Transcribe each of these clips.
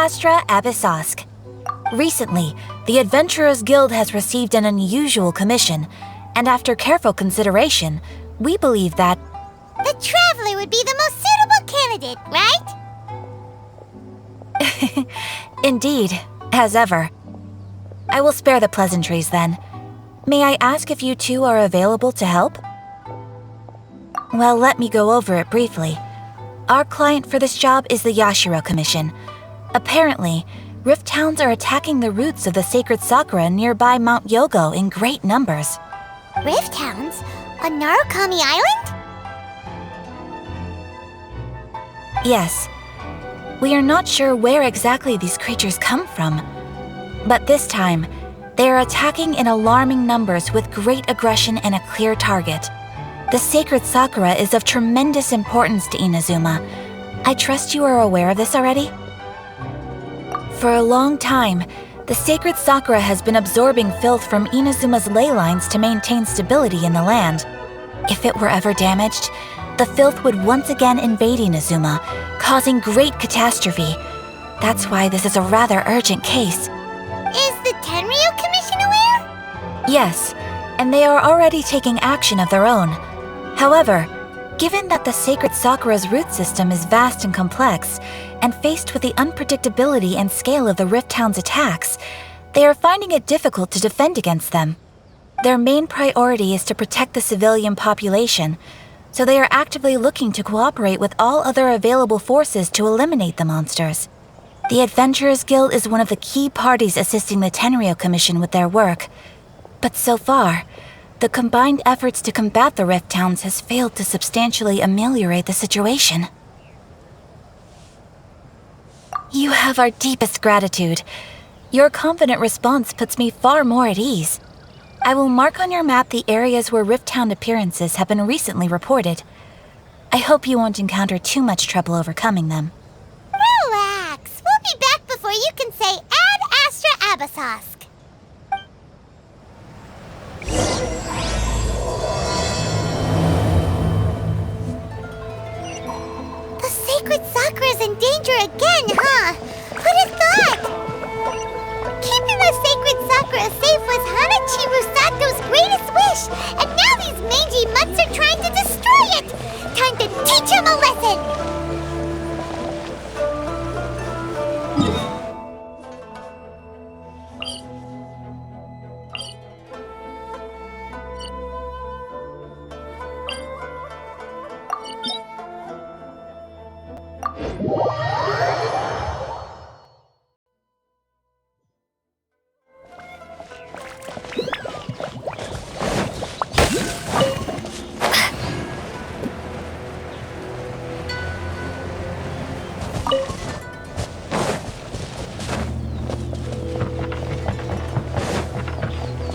Astra Abyssosk. Recently, the Adventurers Guild has received an unusual commission, and after careful consideration, we believe that the Traveler would be the most suitable candidate, right? Indeed, as ever. I will spare the pleasantries then. May I ask if you two are available to help? Well, let me go over it briefly. Our client for this job is the Yashiro Commission. Apparently, Rift Hounds are attacking the roots of the sacred Sakura nearby Mount Yogo in great numbers. Rift Hounds? On Narukami Island? Yes. We are not sure where exactly these creatures come from. But this time, they are attacking in alarming numbers with great aggression and a clear target. The sacred Sakura is of tremendous importance to Inazuma. I trust you are aware of this already? For a long time, the sacred Sakura has been absorbing filth from Inazuma's ley lines to maintain stability in the land. If it were ever damaged, the filth would once again invade Inazuma, causing great catastrophe. That's why this is a rather urgent case. Is the Tenryu Commission aware? Yes, and they are already taking action of their own. However, given that the sacred Sakura's root system is vast and complex, and faced with the unpredictability and scale of the Rift Hound's attacks, they are finding it difficult to defend against them. Their main priority is to protect the civilian population, so they are actively looking to cooperate with all other available forces to eliminate the monsters. The Adventurers Guild is one of the key parties assisting the Tenryu Commission with their work. But so far, the combined efforts to combat the Rift Hounds has failed to substantially ameliorate the situation. You have our deepest gratitude. Your confident response puts me far more at ease. I will mark on your map the areas where Rift Hound appearances have been recently reported. I hope you won't encounter too much trouble overcoming them. Relax. We'll be back before you can say Ad Astra Abyssosk. The sacred Sakura's in danger again, huh? Who'd have thought? Keeping the sacred Sakura safe was Hanachi Rusato's greatest wish, and now these mangy mutts are trying to destroy it! Time to teach him a lesson!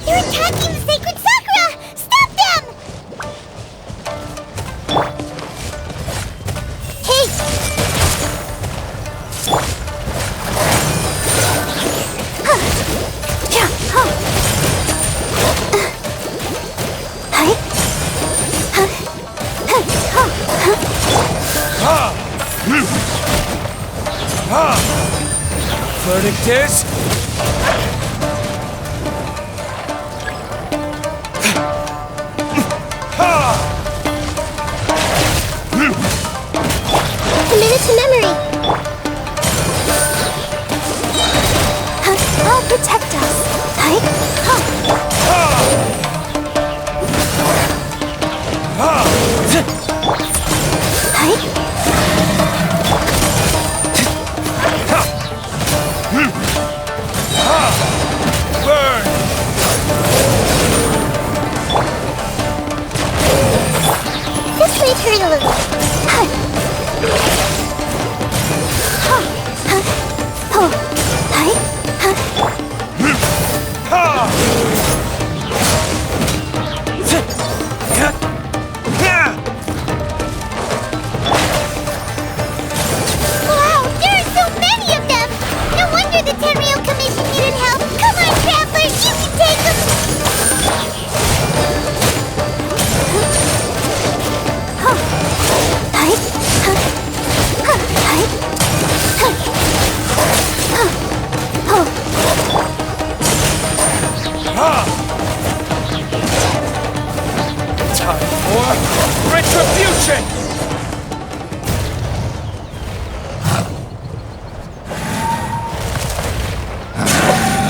They're attacking the sacred Sakura! Stop them! Hey! Verdict is... Commit to memory! I'll protect us! Retribution!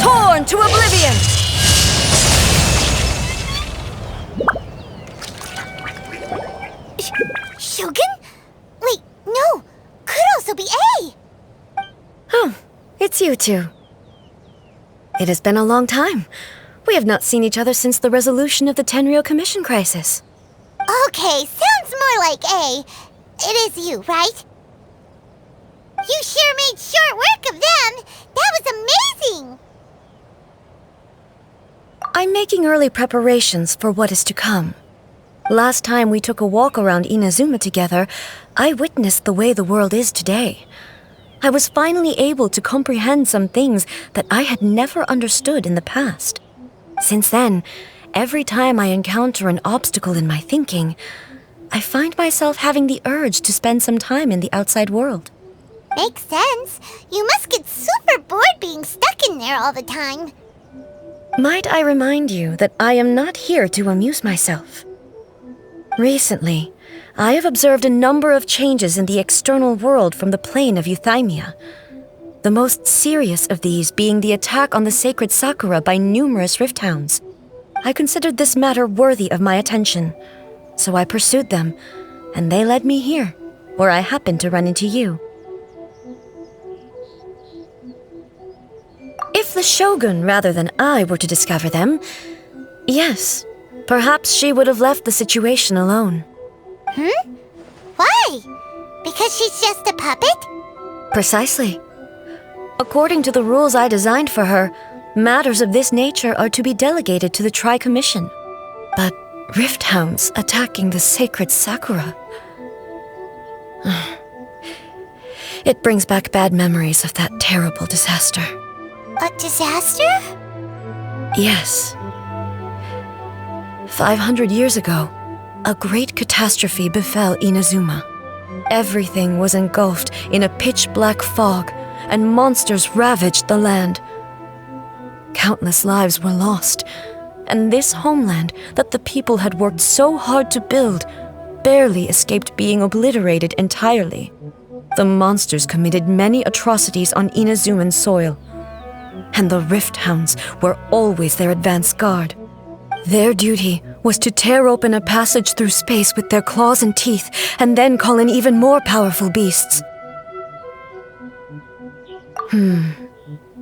Torn to oblivion! Shogun? Wait, no. Could also be A. Oh, it's you two. It has been a long time. We have not seen each other since the resolution of the Tenryou Commission crisis. Okay, sounds more like A. It is you, right? You sure made short work of them. That was amazing. I'm making early preparations for what is to come. Last time we took a walk around Inazuma together, I witnessed the way the world is today. I was finally able to comprehend some things that I had never understood in the past. Since then, every time I encounter an obstacle in my thinking, I find myself having the urge to spend some time in the outside world. Makes sense. You must get super bored being stuck in there all the time. Might I remind you that I am not here to amuse myself? Recently, I have observed a number of changes in the external world from the plane of Euthymia. The most serious of these being the attack on the sacred Sakura by numerous rift hounds. I considered this matter worthy of my attention, so I pursued them, and they led me here, where I happened to run into you. If the Shogun rather than I were to discover them, yes, perhaps she would have left the situation alone. Why? Because she's just a puppet? Precisely. According to the rules I designed for her, matters of this nature are to be delegated to the Tri-Commission. But rift hounds attacking the sacred Sakura... It brings back bad memories of that terrible disaster. A disaster? Yes. 500 years ago, a great catastrophe befell Inazuma. Everything was engulfed in a pitch-black fog, and monsters ravaged the land. Countless lives were lost, and this homeland that the people had worked so hard to build barely escaped being obliterated entirely. The monsters committed many atrocities on Inazuman soil, and the rift hounds were always their advance guard. Their duty was to tear open a passage through space with their claws and teeth, and then call in even more powerful beasts.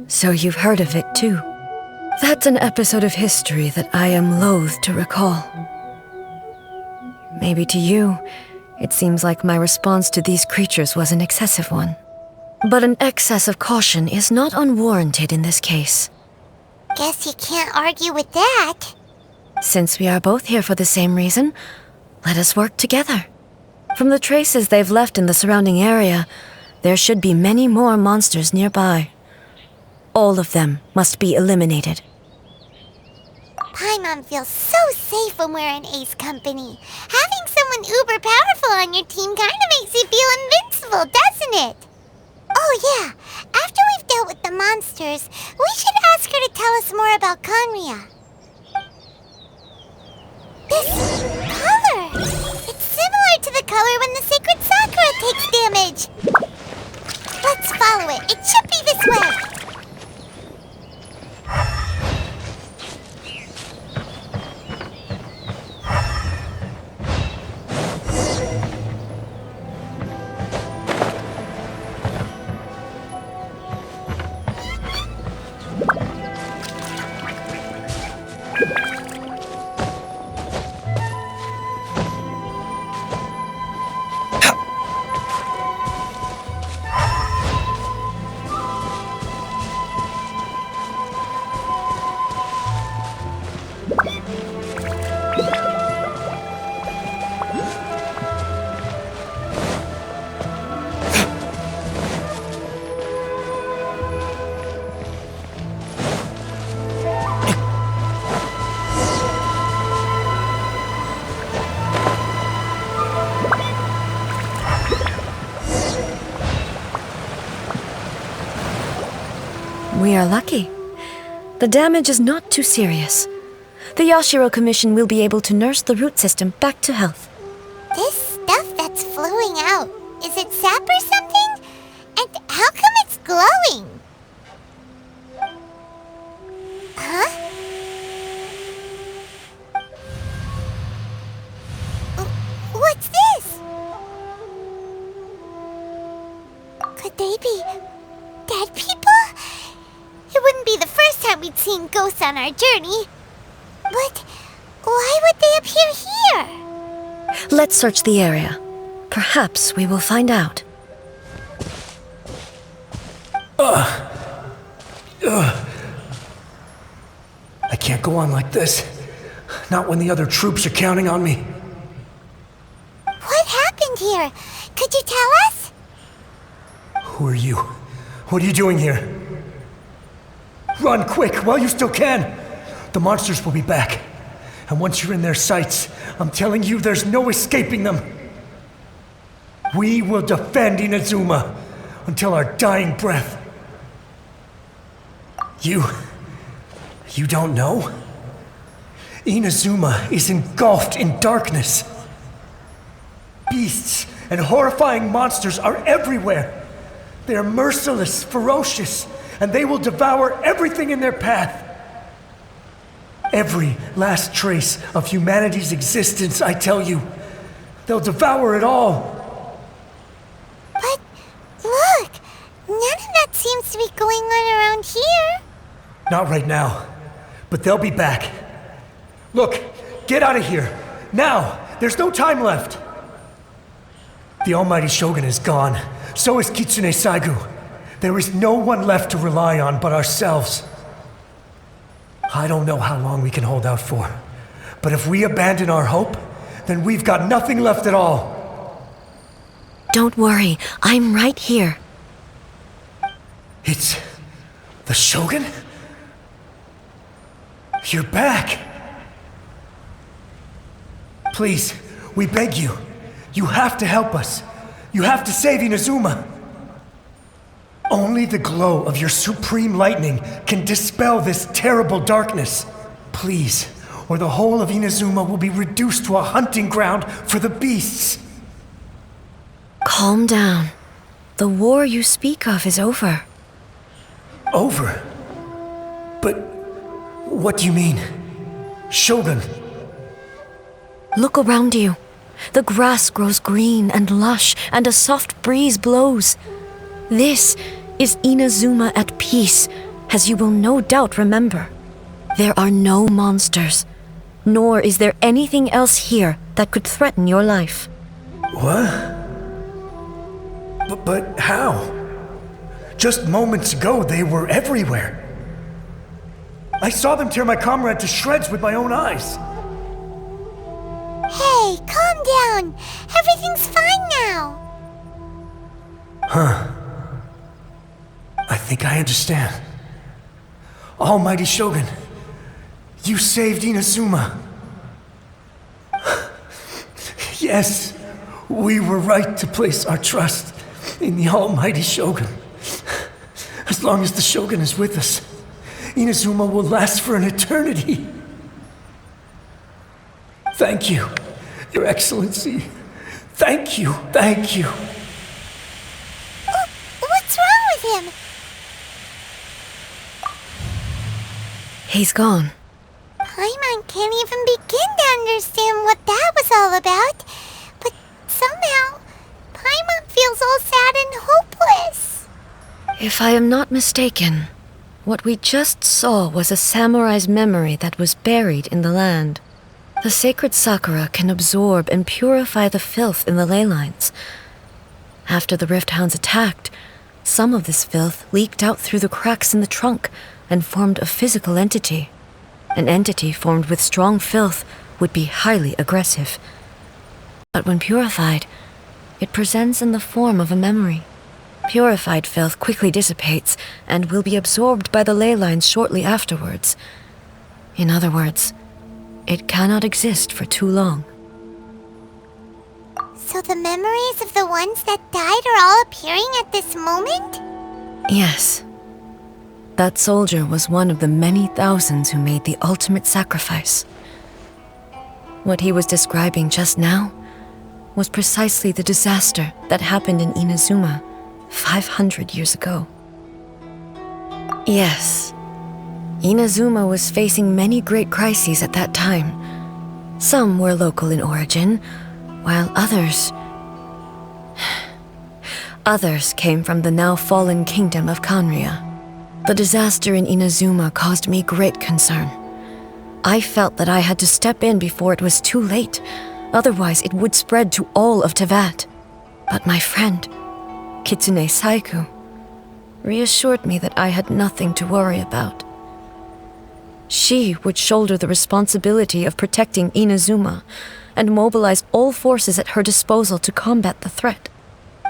So you've heard of it too. That's an episode of history that I am loath to recall. Maybe to you, it seems like my response to these creatures was an excessive one. But an excess of caution is not unwarranted in this case. Guess you can't argue with that. Since we are both here for the same reason, let us work together. From the traces they've left in the surrounding area, there should be many more monsters nearby. All of them must be eliminated. Paimon feels so safe when we're in Ace Company. Having someone uber powerful on your team kind of makes you feel invincible, doesn't it? Oh yeah, after we've dealt with the monsters, we should ask her to tell us more about Conria. This color! It's similar to the color when the sacred Sakura takes damage. Let's follow it. It should be this way. We are lucky. The damage is not too serious. The Yashiro Commission will be able to nurse the root system back to health. This stuff that's flowing out, is it sap or something? And how come it's glowing? Huh? What's this? Could they be dead people? It wouldn't be the first time we'd seen ghosts on our journey. But why would they appear here? Let's search the area. Perhaps we will find out. I can't go on like this. Not when the other troops are counting on me. What happened here? Could you tell us? Who are you? What are you doing here? Run quick while you still can! The monsters will be back. And once you're in their sights, I'm telling you there's no escaping them. We will defend Inazuma until our dying breath. You don't know? Inazuma is engulfed in darkness. Beasts and horrifying monsters are everywhere. They are merciless, ferocious, and they will devour everything in their path. Every last trace of humanity's existence, I tell you. They'll devour it all. But look, none of that seems to be going on around here. Not right now, but they'll be back. Look, get out of here. Now, there's no time left. The almighty Shogun is gone. So is Kitsune Saigu. There is no one left to rely on but ourselves. I don't know how long we can hold out for, but if we abandon our hope, then we've got nothing left at all. Don't worry, I'm right here. It's the Shogun? You're back! Please, we beg you. You have to help us. You have to save Inazuma. Only the glow of your supreme lightning can dispel this terrible darkness. Please, or the whole of Inazuma will be reduced to a hunting ground for the beasts. Calm down. The war you speak of is over. Over? But what do you mean? Shogun? Look around you. The grass grows green and lush, and a soft breeze blows. This is Inazuma at peace, as you will no doubt remember. There are no monsters, nor is there anything else here that could threaten your life. What? But how? Just moments ago, they were everywhere. I saw them tear my comrade to shreds with my own eyes. Hey, calm down. Everything's fine now. Huh. I think I understand. Almighty Shogun, you saved Inazuma. Yes, we were right to place our trust in the Almighty Shogun. As long as the Shogun is with us, Inazuma will last for an eternity. Thank you, Your Excellency. Thank you, thank you. What's wrong with him? He's gone. Paimon can't even begin to understand what that was all about. But somehow, Paimon feels all sad and hopeless. If I am not mistaken, what we just saw was a samurai's memory that was buried in the land. The sacred sakura can absorb and purify the filth in the ley lines. After the Rift Hounds attacked, some of this filth leaked out through the cracks in the trunk and formed a physical entity. An entity formed with strong filth would be highly aggressive. But when purified, it presents in the form of a memory. Purified filth quickly dissipates and will be absorbed by the ley lines shortly afterwards. In other words, it cannot exist for too long. So the memories of the ones that died are all appearing at this moment? Yes. That soldier was one of the many thousands who made the ultimate sacrifice. What he was describing just now was precisely the disaster that happened in Inazuma 500 years ago. Yes, Inazuma was facing many great crises at that time. Some were local in origin, while others came from the now fallen kingdom of Kanria. The disaster in Inazuma caused me great concern. I felt that I had to step in before it was too late, otherwise it would spread to all of Teyvat. But my friend, Kitsune Saiku, reassured me that I had nothing to worry about. She would shoulder the responsibility of protecting Inazuma and mobilize all forces at her disposal to combat the threat.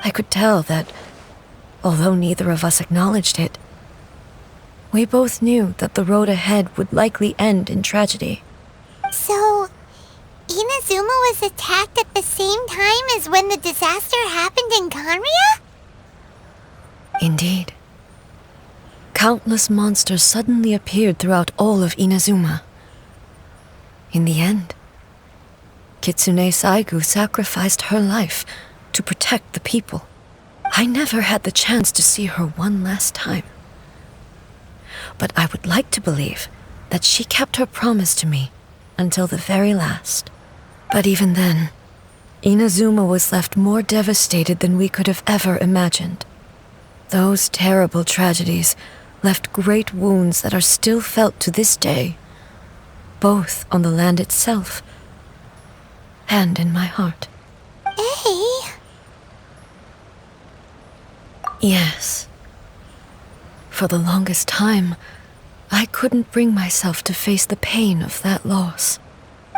I could tell that, although neither of us acknowledged it, we both knew that the road ahead would likely end in tragedy. So, Inazuma was attacked at the same time as when the disaster happened in Kanria? Indeed. Countless monsters suddenly appeared throughout all of Inazuma. In the end, Kitsune Saigu sacrificed her life to protect the people. I never had the chance to see her one last time. But I would like to believe that she kept her promise to me until the very last. But even then, Inazuma was left more devastated than we could have ever imagined. Those terrible tragedies left great wounds that are still felt to this day, both on the land itself and in my heart. Hey! Yes. For the longest time, I couldn't bring myself to face the pain of that loss.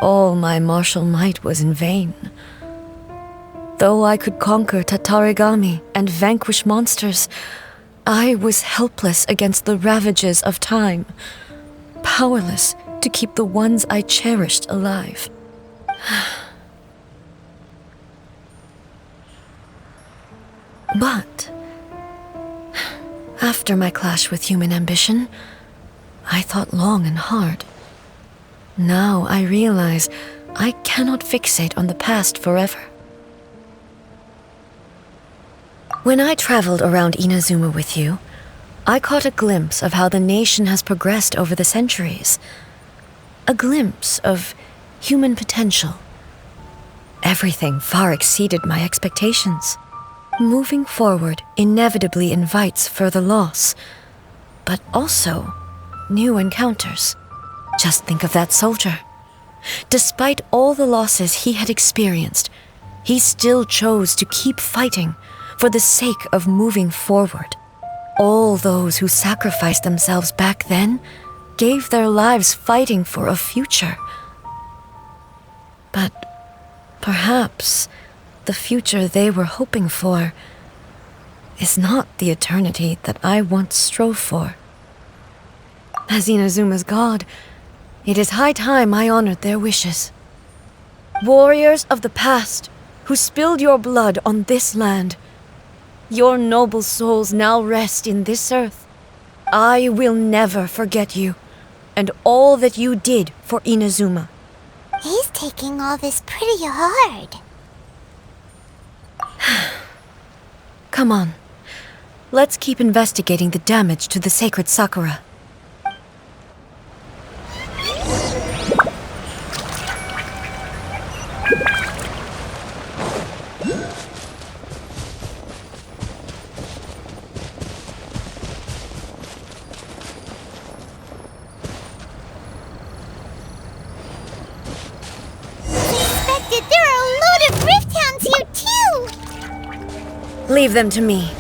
All my martial might was in vain. Though I could conquer Tatarigami and vanquish monsters, I was helpless against the ravages of time, powerless to keep the ones I cherished alive. But after my clash with human ambition, I thought long and hard. Now I realize I cannot fixate on the past forever. When I traveled around Inazuma with you, I caught a glimpse of how the nation has progressed over the centuries. A glimpse of human potential. Everything far exceeded my expectations. Moving forward inevitably invites further loss, but also new encounters. Just think of that soldier. Despite all the losses he had experienced, he still chose to keep fighting for the sake of moving forward. All those who sacrificed themselves back then gave their lives fighting for a future. But perhaps the future they were hoping for is not the eternity that I once strove for. As Inazuma's god, it is high time I honored their wishes. Warriors of the past who spilled your blood on this land, your noble souls now rest in this earth. I will never forget you and all that you did for Inazuma. He's taking all this pretty hard. Come on. Let's keep investigating the damage to the sacred Sakura. There are a load of Rift Hounds here too! Leave them to me.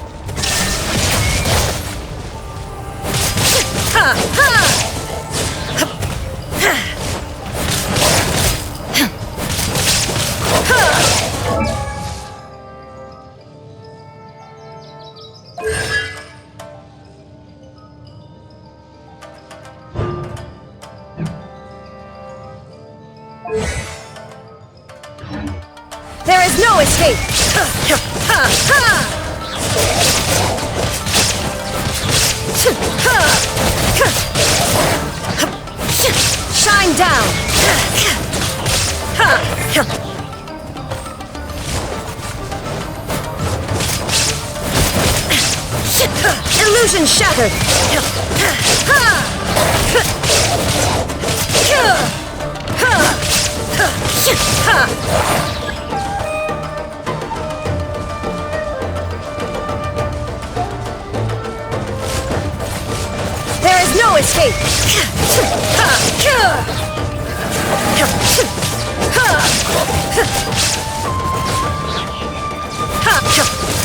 There is no escape! Shine down! Illusion shattered! There is no escape!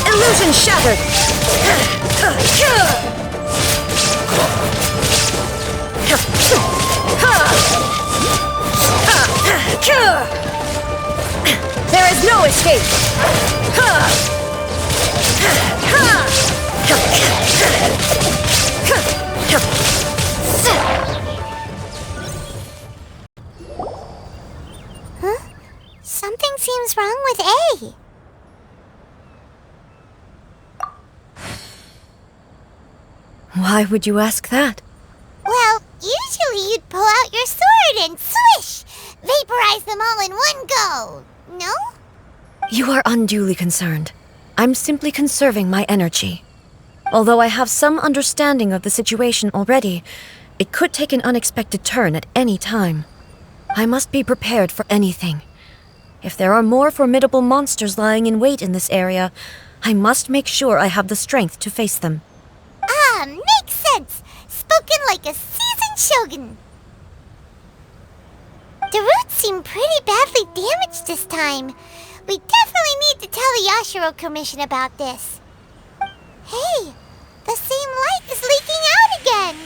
Illusion shattered! There is no escape! Something seems wrong with A. Why would you ask that? Well, usually you'd pull out your sword and swish! Vaporize them all in one go! No? You are unduly concerned. I'm simply conserving my energy. Although I have some understanding of the situation already, it could take an unexpected turn at any time. I must be prepared for anything. If there are more formidable monsters lying in wait in this area, I must make sure I have the strength to face them. Ah, makes sense! Spoken like a seasoned shogun! The roots seem pretty badly damaged this time. We definitely need to tell the Yashiro Commission about this. Hey, the same light is leaking out again!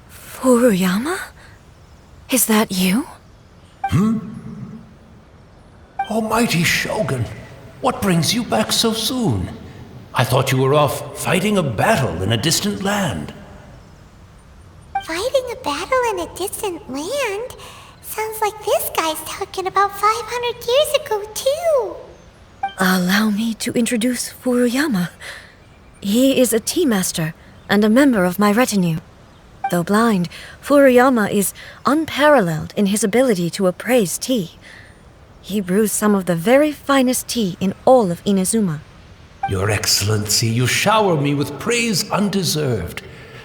Furuyama? Is that you? Almighty Shogun, what brings you back so soon? I thought you were off fighting a battle in a distant land. Fighting a battle in a distant land? Sounds like this guy's talking about 500 years ago, too. Allow me to introduce Furuyama. He is a tea master and a member of my retinue. Though blind, Furuyama is unparalleled in his ability to appraise tea. He brews some of the very finest tea in all of Inazuma. Your Excellency, you shower me with praise undeserved.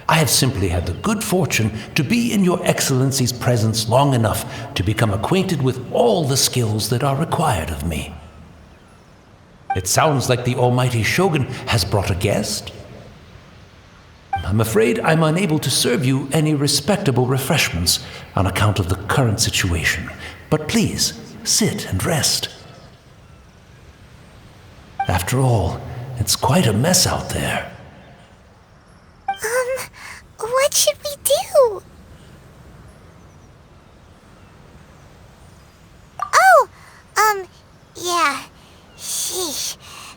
I have simply had the good fortune to be in Your Excellency's presence long enough to become acquainted with all the skills that are required of me. It sounds like the Almighty Shogun has brought a guest. I'm afraid I'm unable to serve you any respectable refreshments on account of the current situation, but please, sit and rest. After all, it's quite a mess out there. What should we do? Oh, yeah. Sheesh.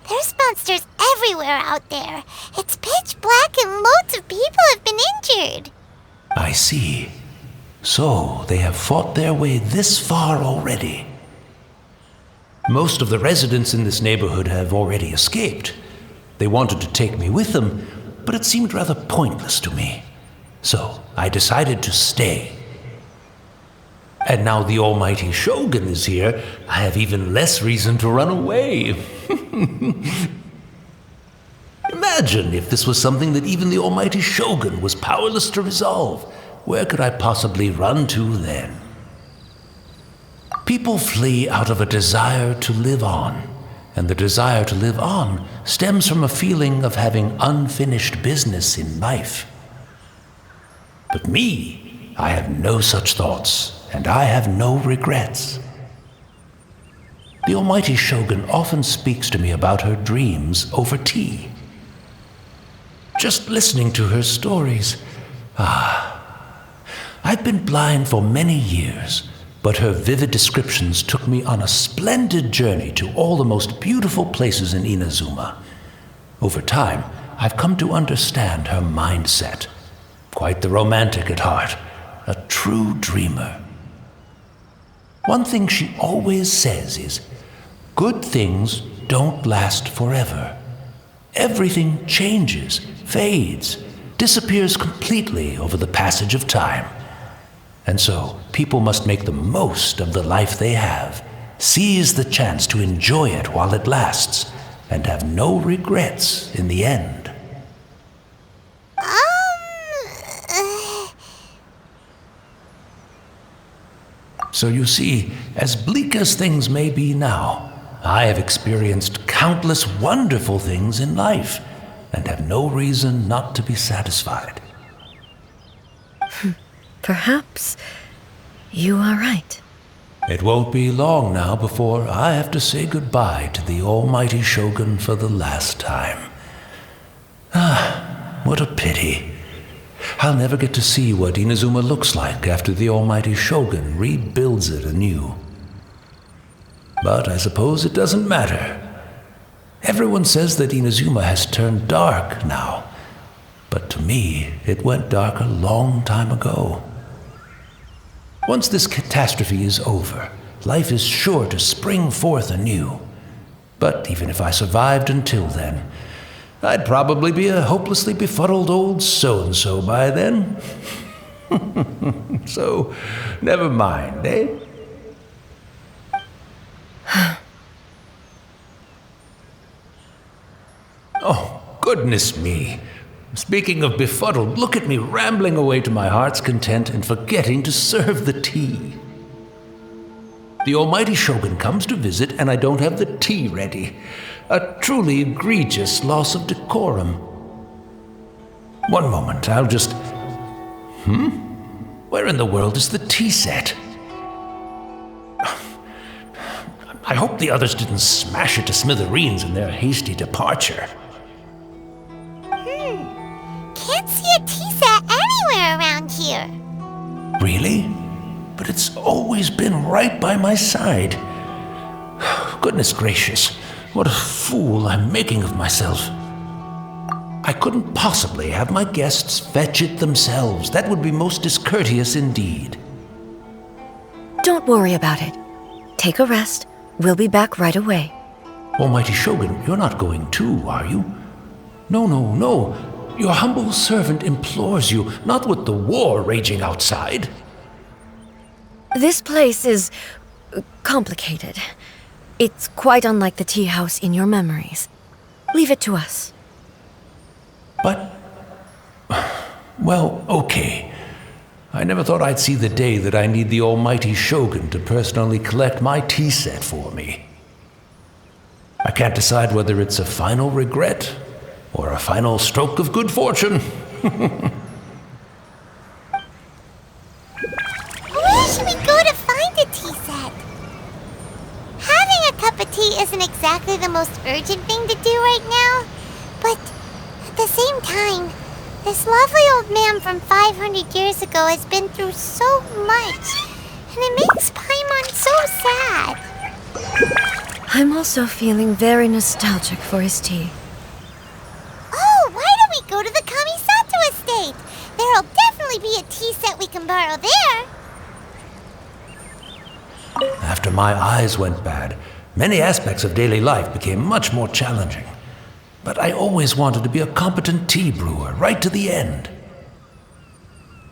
There's monsters everywhere out there. It's pitch black and loads of people have been injured. I see. So, they have fought their way this far already. Most of the residents in this neighborhood have already escaped. They wanted to take me with them, but it seemed rather pointless to me. So, I decided to stay. And now the Almighty Shogun is here, I have even less reason to run away. Imagine if this was something that even the Almighty Shogun was powerless to resolve. Where could I possibly run to then? People flee out of a desire to live on, and the desire to live on stems from a feeling of having unfinished business in life. But me, I have no such thoughts, and I have no regrets. The Almighty Shogun often speaks to me about her dreams over tea. Just listening to her stories, I've been blind for many years, but her vivid descriptions took me on a splendid journey to all the most beautiful places in Inazuma. Over time, I've come to understand her mindset. Quite the romantic at heart, a true dreamer. One thing she always says is, good things don't last forever. Everything changes, fades, disappears completely over the passage of time. And so, people must make the most of the life they have, seize the chance to enjoy it while it lasts, and have no regrets in the end. So you see, as bleak as things may be now, I have experienced countless wonderful things in life, and have no reason not to be satisfied. Perhaps you are right. It won't be long now before I have to say goodbye to the almighty Shogun for the last time. Ah, what a pity. I'll never get to see what Inazuma looks like after the almighty Shogun rebuilds it anew. But I suppose it doesn't matter. Everyone says that Inazuma has turned dark now, but to me, it went dark a long time ago. Once this catastrophe is over, life is sure to spring forth anew. But even if I survived until then, I'd probably be a hopelessly befuddled old so-and-so by then. So, never mind, eh? Oh, goodness me. Speaking of befuddled, look at me rambling away to my heart's content and forgetting to serve the tea. The almighty Shogun comes to visit and I don't have the tea ready. A truly egregious loss of decorum. One moment, I'll just... Where in the world is the tea set? I hope the others didn't smash it to smithereens in their hasty departure. Can't see a tea set anywhere around here. Really? But it's always been right by my side. Goodness gracious, what a fool I'm making of myself. I couldn't possibly have my guests fetch it themselves. That would be most discourteous indeed. Don't worry about it. Take a rest. We'll be back right away. Almighty Shogun, you're not going too, are you? No. Your humble servant implores you, not with the war raging outside. This place is complicated. It's quite unlike the tea house in your memories. Leave it to us. But... well, okay. I never thought I'd see the day that I need the almighty Shogun to personally collect my tea set for me. I can't decide whether it's a final regret or a final stroke of good fortune. Where should we go to find a tea set? Having a cup of tea isn't exactly the most urgent thing to do right now, but at the same time, this lovely old man from 500 years ago has been through so much, and it makes Paimon so sad. I'm also feeling very nostalgic for his tea. Oh, why don't we go to the Kamisato estate? There'll definitely be a tea set we can borrow there. After my eyes went bad, many aspects of daily life became much more challenging. But I always wanted to be a competent tea brewer, right to the end.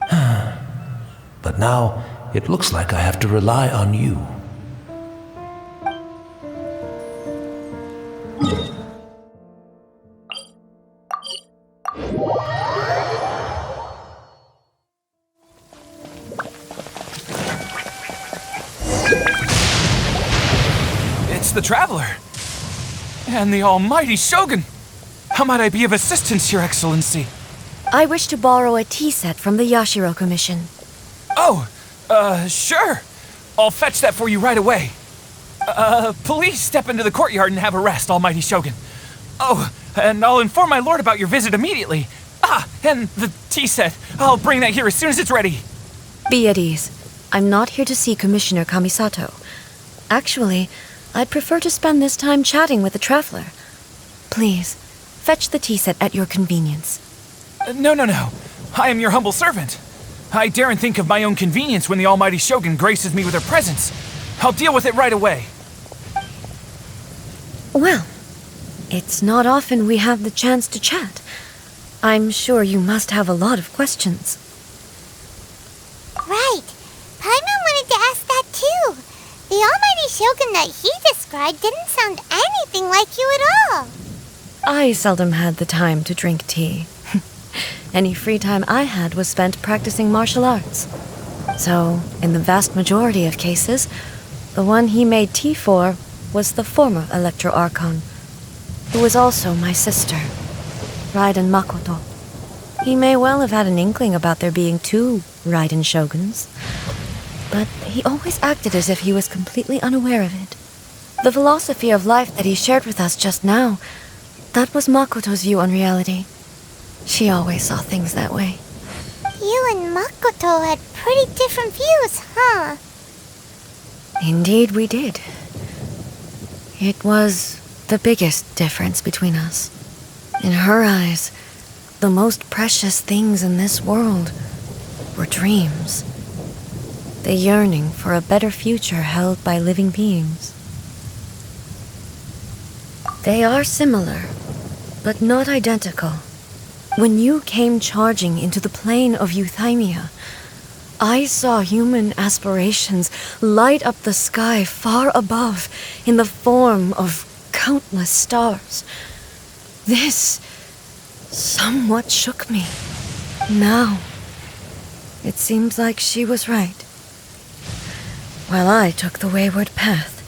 But now, it looks like I have to rely on you. It's the Traveler! And the almighty Shogun! How might I be of assistance, Your Excellency? I wish to borrow a tea set from the Yashiro Commission. Oh, sure. I'll fetch that for you right away. Please step into the courtyard and have a rest, almighty Shogun. Oh, and I'll inform my lord about your visit immediately. Ah, and the tea set. I'll bring that here as soon as it's ready. Be at ease. I'm not here to see Commissioner Kamisato. Actually, I'd prefer to spend this time chatting with the Traveler. Please, fetch the tea set at your convenience. No. I am your humble servant. I daren't think of my own convenience when the almighty Shogun graces me with her presence. I'll deal with it right away. Well, it's not often we have the chance to chat. I'm sure you must have a lot of questions. Right. that he described didn't sound anything like you at all. I seldom had the time to drink tea. Any free time I had was spent practicing martial arts. So, in the vast majority of cases, the one he made tea for was the former Electro Archon, who was also my sister, Raiden Makoto. He may well have had an inkling about there being two Raiden Shoguns, but he always acted as if he was completely unaware of it. The philosophy of life that he shared with us just now, that was Makoto's view on reality. She always saw things that way. You and Makoto had pretty different views, huh? Indeed we did. It was the biggest difference between us. In her eyes, the most precious things in this world were dreams. The yearning for a better future held by living beings. They are similar, but not identical. When you came charging into the plane of Euthymia, I saw human aspirations light up the sky far above in the form of countless stars. This somewhat shook me. Now, it seems like she was right, while I took the wayward path.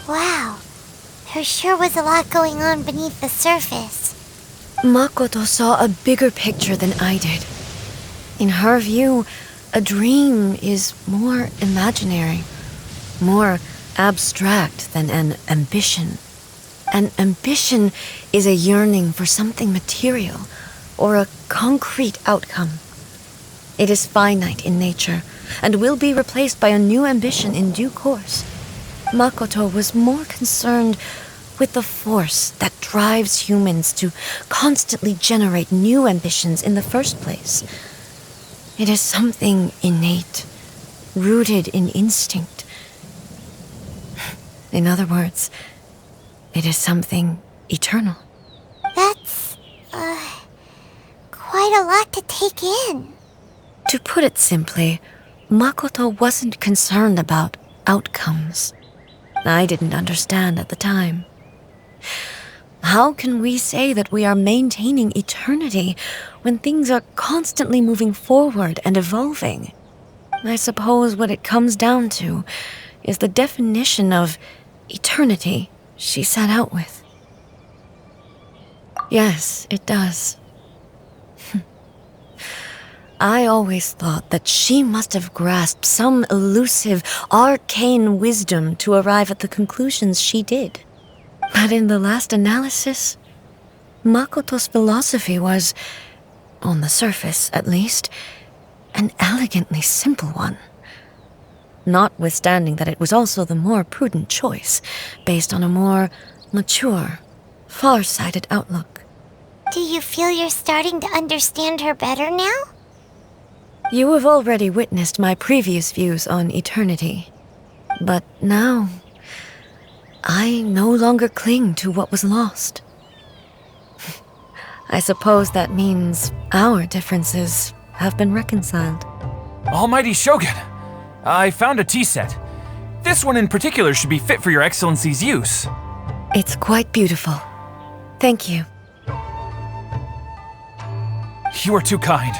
Wow, there sure was a lot going on beneath the surface. Makoto saw a bigger picture than I did. In her view, a dream is more imaginary, more abstract than an ambition. An ambition is a yearning for something material or a concrete outcome. It is finite in nature and will be replaced by a new ambition in due course. Makoto was more concerned with the force that drives humans to constantly generate new ambitions in the first place. It is something innate, rooted in instinct. In other words, it is something eternal. That's, quite a lot to take in. To put it simply, Makoto wasn't concerned about outcomes. I didn't understand at the time. How can we say that we are maintaining eternity when things are constantly moving forward and evolving? I suppose what it comes down to is the definition of eternity she set out with. Yes, it does. I always thought that she must have grasped some elusive, arcane wisdom to arrive at the conclusions she did. But in the last analysis, Makoto's philosophy was, on the surface at least, an elegantly simple one. Notwithstanding that it was also the more prudent choice, based on a more mature, far-sighted outlook. Do you feel you're starting to understand her better now? You have already witnessed my previous views on eternity. But now, I no longer cling to what was lost. I suppose that means our differences have been reconciled. Almighty Shogun, I found a tea set. This one in particular should be fit for your Excellency's use. It's quite beautiful. Thank you. You are too kind.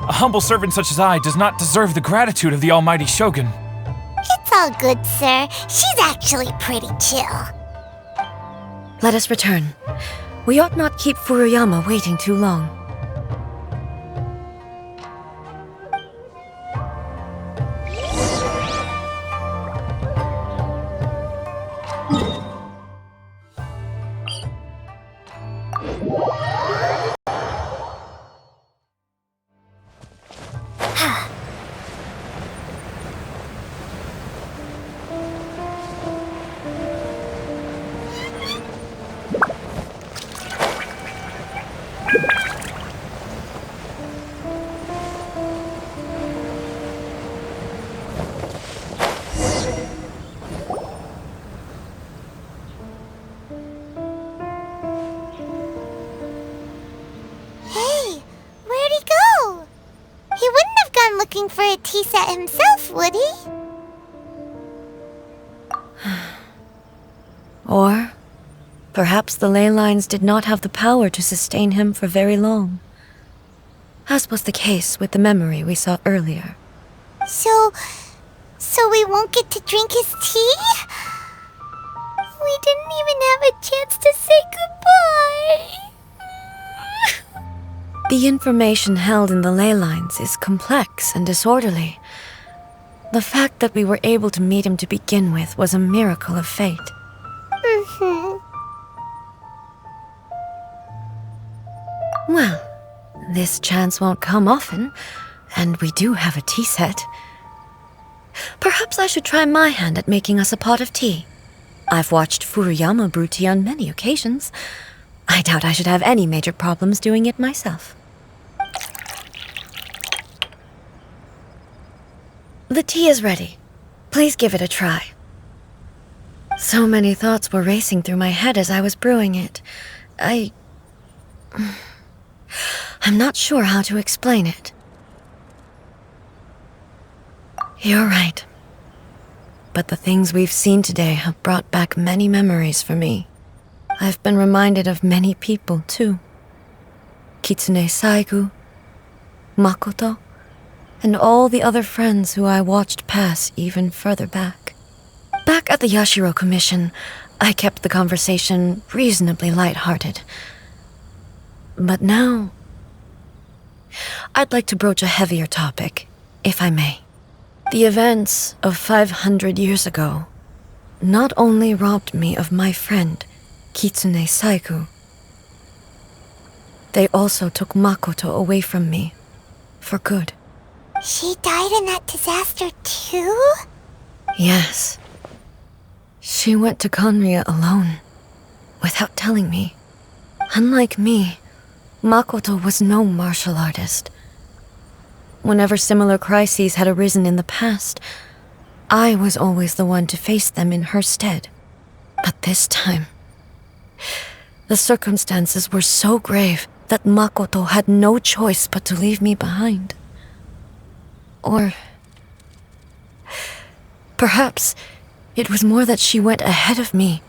A humble servant such as I does not deserve the gratitude of the Almighty Shogun. It's all good, sir. She's actually pretty chill. Let us return. We ought not keep Furuyama waiting too long. Looking for a tea set himself, would he? Or perhaps the ley lines did not have the power to sustain him for very long, as was the case with the memory we saw earlier. So we won't get to drink his tea? We didn't even have a chance to say goodbye. The information held in the ley lines is complex and disorderly. The fact that we were able to meet him to begin with was a miracle of fate. Well, this chance won't come often, and we do have a tea set. Perhaps I should try my hand at making us a pot of tea. I've watched Furuyama brew tea on many occasions. I doubt I should have any major problems doing it myself. The tea is ready. Please give it a try. So many thoughts were racing through my head as I was brewing it. I'm not sure how to explain it. You're right. But the things we've seen today have brought back many memories for me. I've been reminded of many people, too. Kitsune Saigu, Makoto, and all the other friends who I watched pass even further back. Back at the Yashiro Commission, I kept the conversation reasonably light-hearted. But now, I'd like to broach a heavier topic, if I may. The events of 500 years ago not only robbed me of my friend, Kitsune Saigu, they also took Makoto away from me, for good. She died in that disaster too? Yes. She went to Conria alone, without telling me. Unlike me, Makoto was no martial artist. Whenever similar crises had arisen in the past, I was always the one to face them in her stead. But this time, the circumstances were so grave that Makoto had no choice but to leave me behind. Or perhaps it was more that she went ahead of me,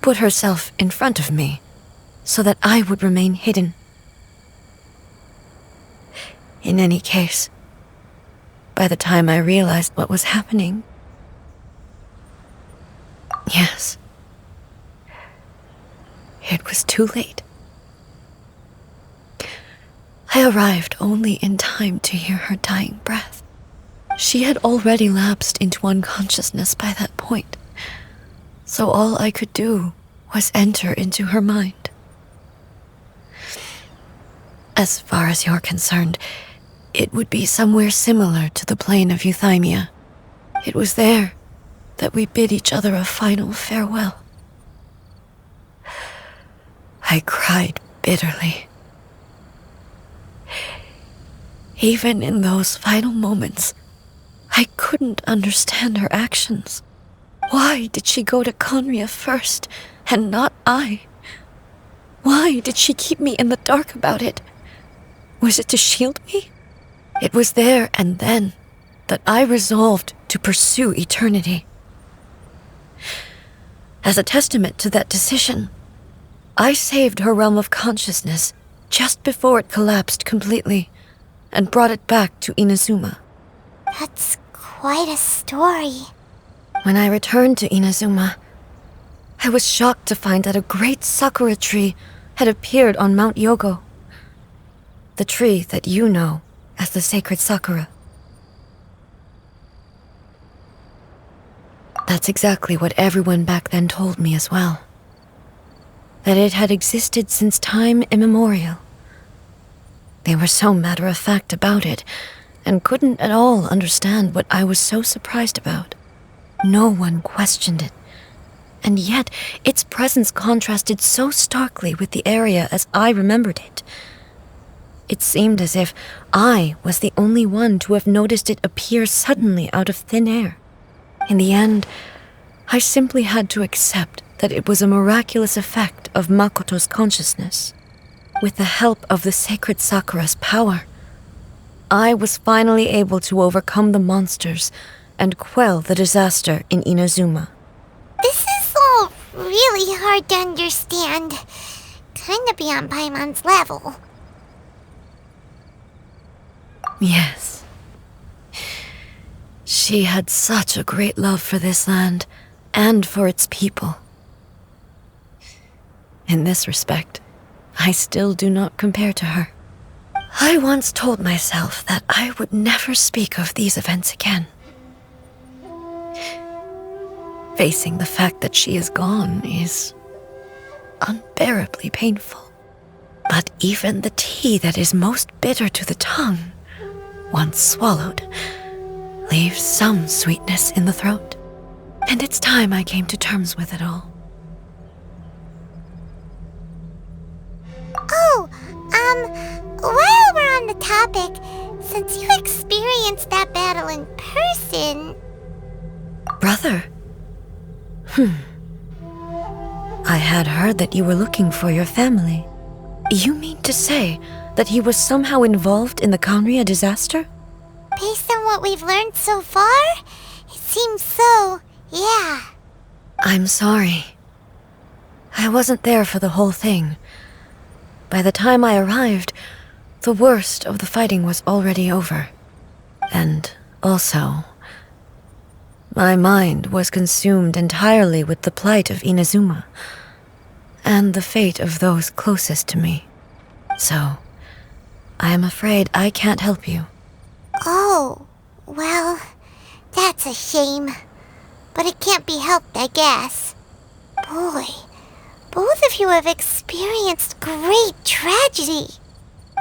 put herself in front of me, so that I would remain hidden. In any case, by the time I realized what was happening, yes, it was too late. I arrived only in time to hear her dying breath. She had already lapsed into unconsciousness by that point, so all I could do was enter into her mind. As far as you're concerned, it would be somewhere similar to the plain of Euthymia. It was there that we bid each other a final farewell. I cried bitterly. Even in those final moments, I couldn't understand her actions. Why did she go to Conria first, and not I? Why did she keep me in the dark about it? Was it to shield me? It was there and then that I resolved to pursue eternity. As a testament to that decision, I saved her realm of consciousness just before it collapsed completely and brought it back to Inazuma. That's quite a story. When I returned to Inazuma, I was shocked to find that a great sakura tree had appeared on Mount Yogo. The tree that you know as the sacred sakura. That's exactly what everyone back then told me as well. That it had existed since time immemorial. They were so matter-of-fact about it, and couldn't at all understand what I was so surprised about. No one questioned it, and yet its presence contrasted so starkly with the area as I remembered it. It seemed as if I was the only one to have noticed it appear suddenly out of thin air. In the end, I simply had to accept that it was a miraculous effect of Makoto's consciousness. With the help of the sacred Sakura's power, I was finally able to overcome the monsters and quell the disaster in Inazuma. This is all really hard to understand. Kinda beyond Paimon's level. Yes. She had such a great love for this land, and for its people. In this respect, I still do not compare to her. I once told myself that I would never speak of these events again. Facing the fact that she is gone is unbearably painful. But even the tea that is most bitter to the tongue, once swallowed, leaves some sweetness in the throat. And it's time I came to terms with it all. Oh, while we're on the topic, since you experienced that battle in person... Brother? I had heard that you were looking for your family. You mean to say that he was somehow involved in the Conria disaster? Based on what we've learned so far, it seems so, yeah. I'm sorry. I wasn't there for the whole thing. By the time I arrived, the worst of the fighting was already over. And also, my mind was consumed entirely with the plight of Inazuma, and the fate of those closest to me. So, I am afraid I can't help you. Oh, well, that's a shame. But it can't be helped, I guess. Boy, both of you have experienced great tragedy.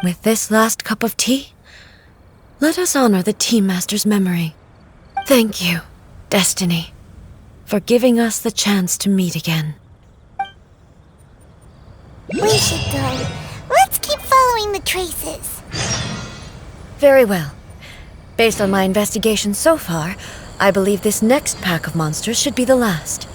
With this last cup of tea, let us honor the Tea Master's memory. Thank you, Destiny, for giving us the chance to meet again. We should go. Let's keep following the traces. Very well. Based on my investigation so far, I believe this next pack of monsters should be the last.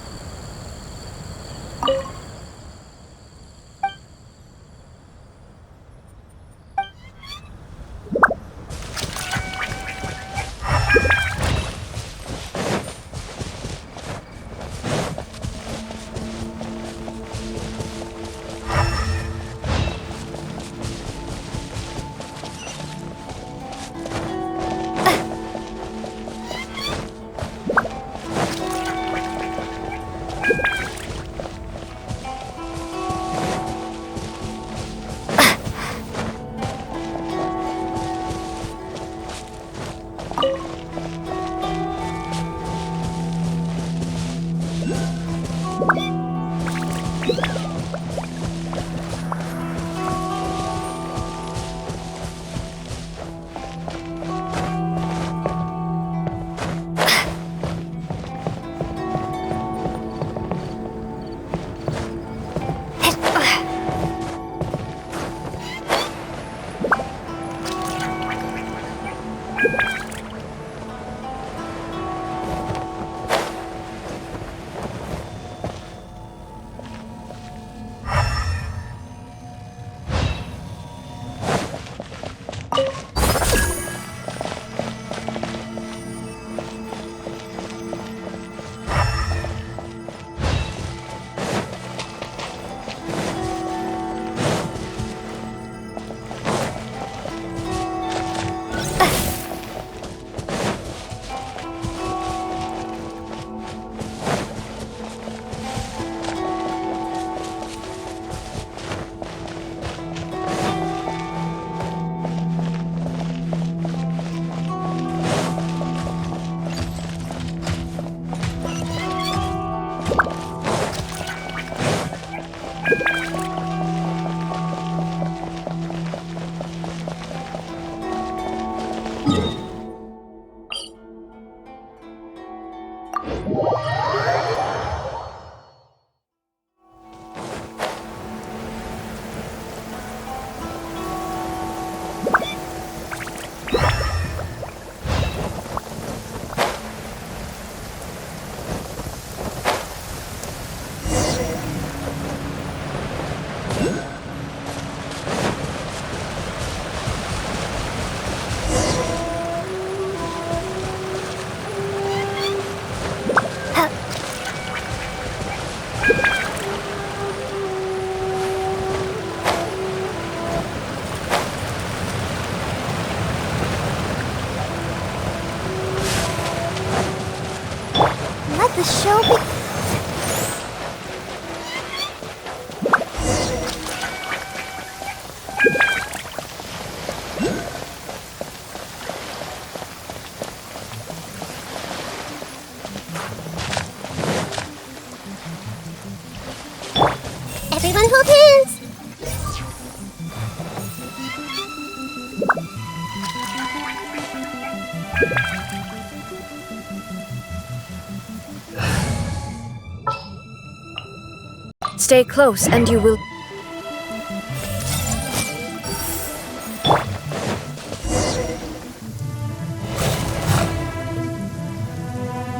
Stay close and you will...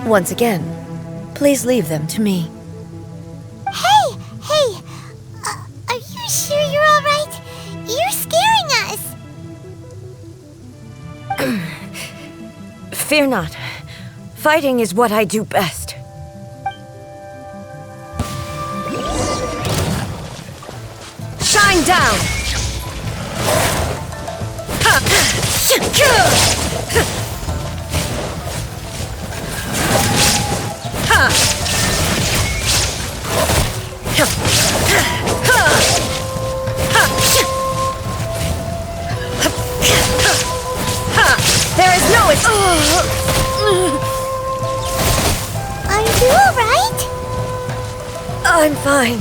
Once again, please leave them to me. Hey! Are you sure you're all right? You're scaring us! Fear not. Fighting is what I do best. Shine down! There is no... Are you all right? I'm fine.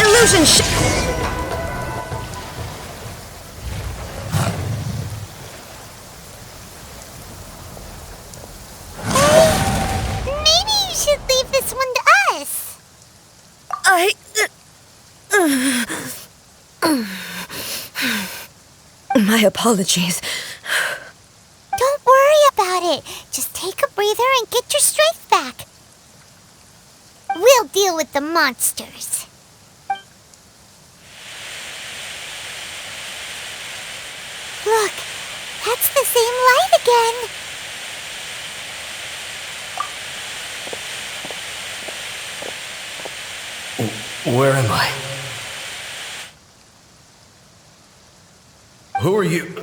Illusion Maybe you should leave this one to us. My apologies. Don't worry about it. Just take a breather and get your strength back. We'll deal with the monsters. Look, that's the same light again. Where am I? Who are you?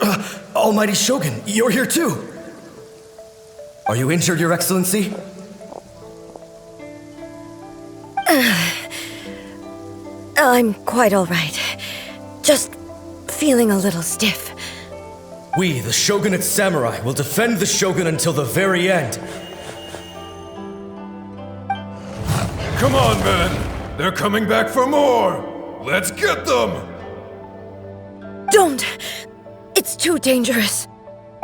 Almighty Shogun, you're here too! Are you injured, Your Excellency? I'm quite all right. Just feeling a little stiff. We, the Shogunate Samurai, will defend the Shogun until the very end. Come on, men! They're coming back for more! Let's get them! Don't! It's too dangerous.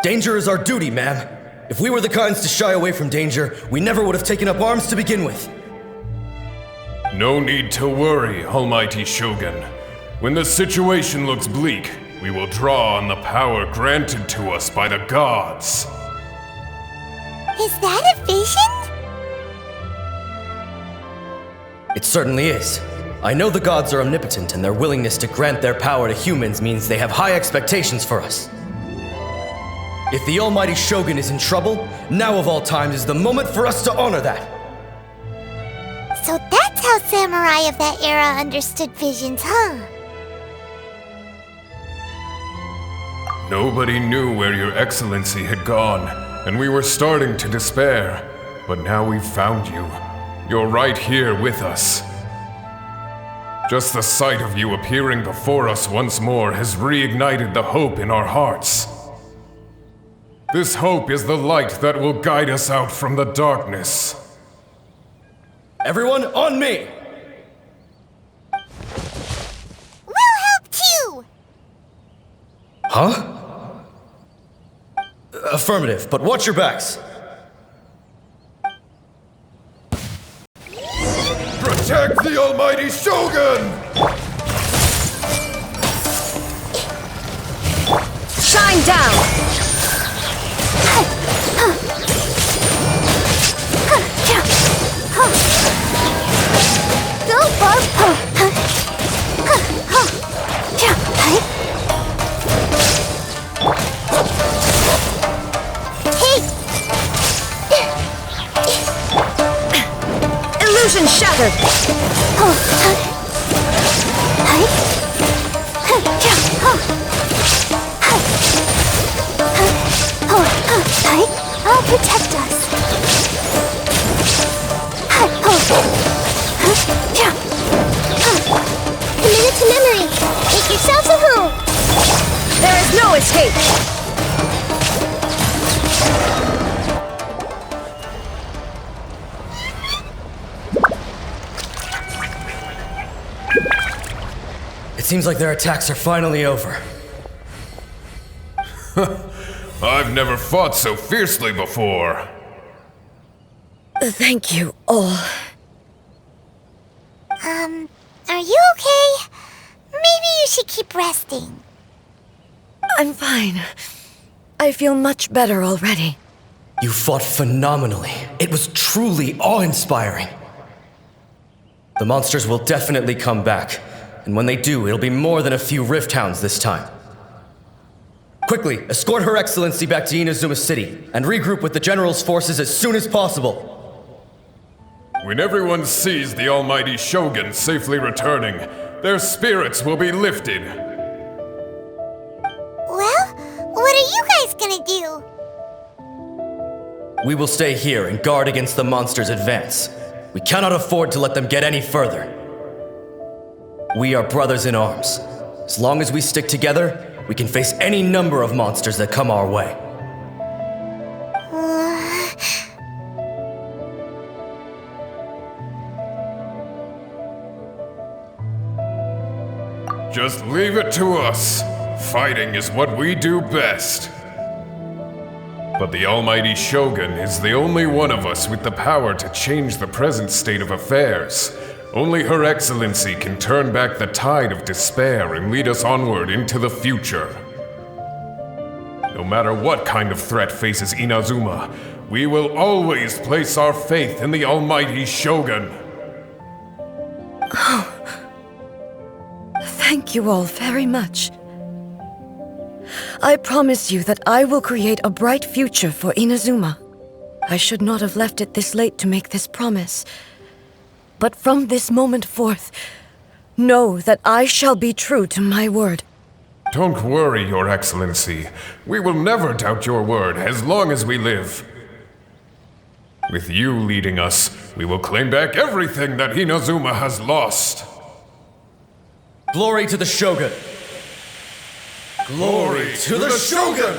Danger is our duty, ma'am. If we were the kinds to shy away from danger, we never would have taken up arms to begin with. No need to worry, Almighty Shogun. When the situation looks bleak, we will draw on the power granted to us by the gods. Is that a vision? It certainly is. I know the gods are omnipotent, and their willingness to grant their power to humans means they have high expectations for us. If the Almighty Shogun is in trouble, now of all times is the moment for us to honor that. So that's how samurai of that era understood visions, huh? Nobody knew where Your Excellency had gone, and we were starting to despair. But now we've found you. You're right here with us. Just the sight of you appearing before us once more has reignited the hope in our hearts. This hope is the light that will guide us out from the darkness. Everyone, on me! We'll help too! Huh? Affirmative, but watch your backs. Protect the Almighty Shogun! Shine down! Go, Bob! Illusion shattered! I'll protect us. Seems like their attacks are finally over. I've never fought so fiercely before. Thank you all. Are you okay? Maybe you should keep resting. I'm fine. I feel much better already. You fought phenomenally. It was truly awe-inspiring. The monsters will definitely come back, and when they do, it'll be more than a few Rift Hounds this time. Quickly, escort Her Excellency back to Inazuma City, and regroup with the General's forces as soon as possible. When everyone sees the almighty Shogun safely returning, their spirits will be lifted. Well, what are you guys gonna do? We will stay here and guard against the monsters' advance. We cannot afford to let them get any further. We are brothers in arms. As long as we stick together, we can face any number of monsters that come our way. Just leave it to us. Fighting is what we do best. But the almighty Shogun is the only one of us with the power to change the present state of affairs. Only Her Excellency can turn back the tide of despair and lead us onward into the future. No matter what kind of threat faces Inazuma, we will always place our faith in the almighty Shogun. Thank you all very much. I promise you that I will create a bright future for Inazuma. I should not have left it this late to make this promise. But from this moment forth, know that I shall be true to my word. Don't worry, Your Excellency. We will never doubt your word as long as we live. With you leading us, we will claim back everything that Inazuma has lost. Glory to the Shogun! Glory to the Shogun!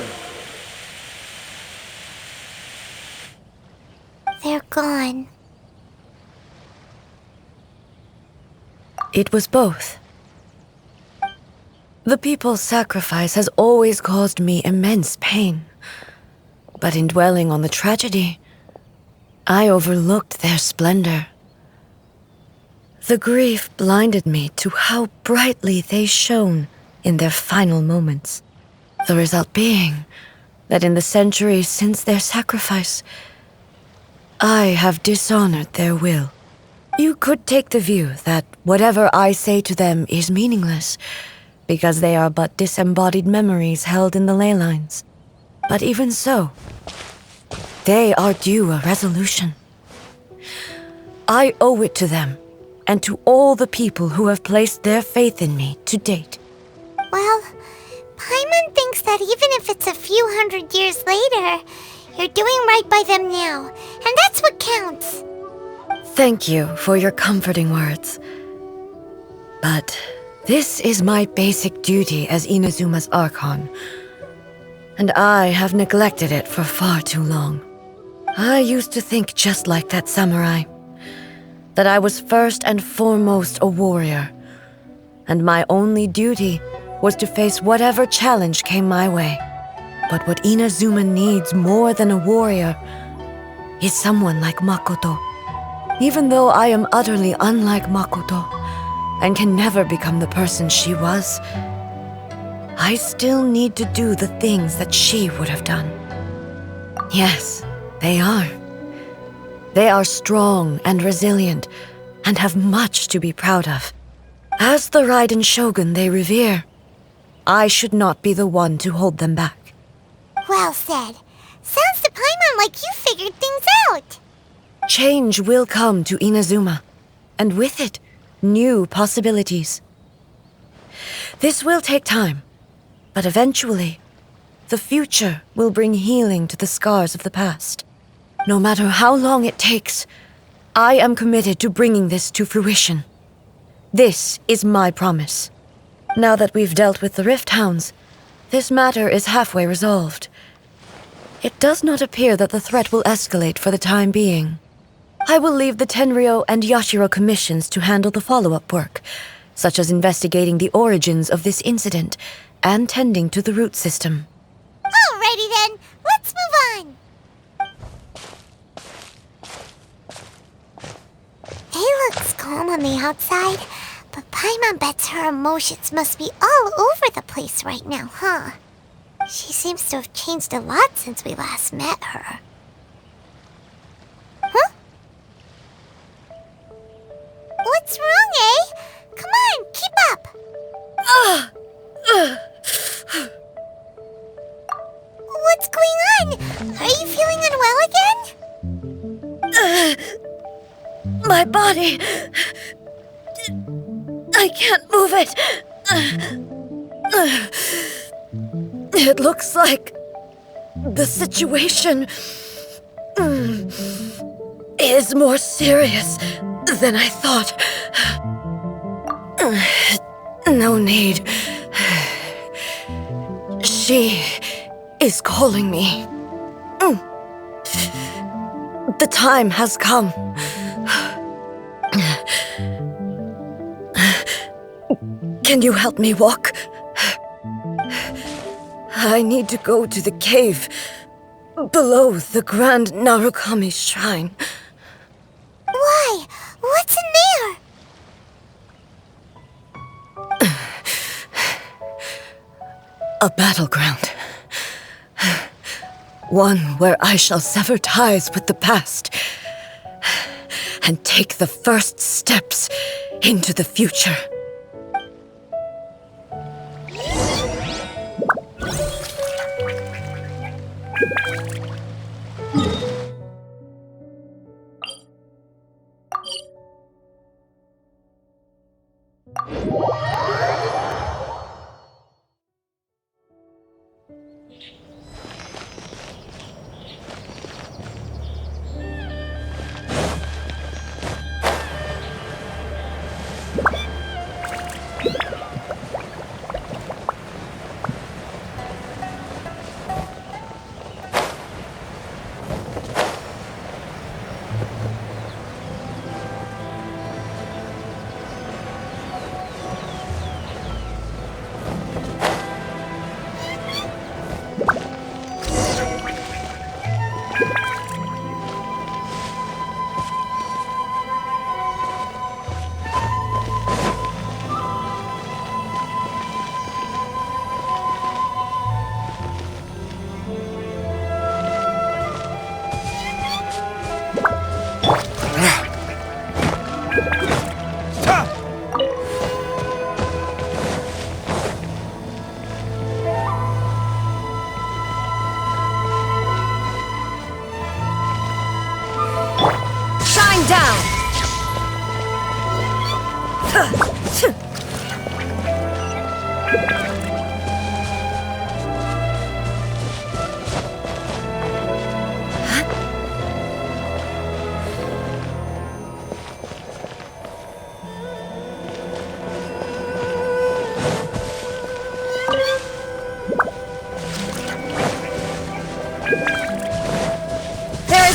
They're gone. It was both. The people's sacrifice has always caused me immense pain. But in dwelling on the tragedy, I overlooked their splendor. The grief blinded me to how brightly they shone in their final moments. The result being that in the centuries since their sacrifice, I have dishonored their will. You could take the view that whatever I say to them is meaningless, because they are but disembodied memories held in the ley lines. But even so, they are due a resolution. I owe it to them, and to all the people who have placed their faith in me to date. Well, Paimon thinks that even if it's a few hundred years later, you're doing right by them now, and that's what counts. Thank you for your comforting words. But this is my basic duty as Inazuma's Archon, and I have neglected it for far too long. I used to think just like that samurai, that I was first and foremost a warrior, and my only duty was to face whatever challenge came my way. But what Inazuma needs more than a warrior is someone like Makoto. Even though I am utterly unlike Makoto and can never become the person she was, I still need to do the things that she would have done. Yes, they are. They are strong and resilient and have much to be proud of. As the Raiden Shogun they revere, I should not be the one to hold them back. Well said. Sounds to Paimon like you figured things out. Change will come to Inazuma, and with it, new possibilities. This will take time, but eventually, the future will bring healing to the scars of the past. No matter how long it takes, I am committed to bringing this to fruition. This is my promise. Now that we've dealt with the Rift Hounds, this matter is halfway resolved. It does not appear that the threat will escalate for the time being. I will leave the Tenryo and Yashiro commissions to handle the follow-up work, such as investigating the origins of this incident and tending to the root system. Alrighty then, let's move on. It looks calm on the outside, but Paimon bets her emotions must be all over the place right now, huh? She seems to have changed a lot since we last met her. Huh? What's wrong, eh? Come on, keep up! What's going on? Are you feeling unwell again? My body... I can't move it. It looks like the situation is more serious than I thought. No need. She is calling me. The time has come. Can you help me walk? I need to go to the cave below the Grand Narukami Shrine. Why? What's in there? A battleground. One where I shall sever ties with the past and take the first steps into the future.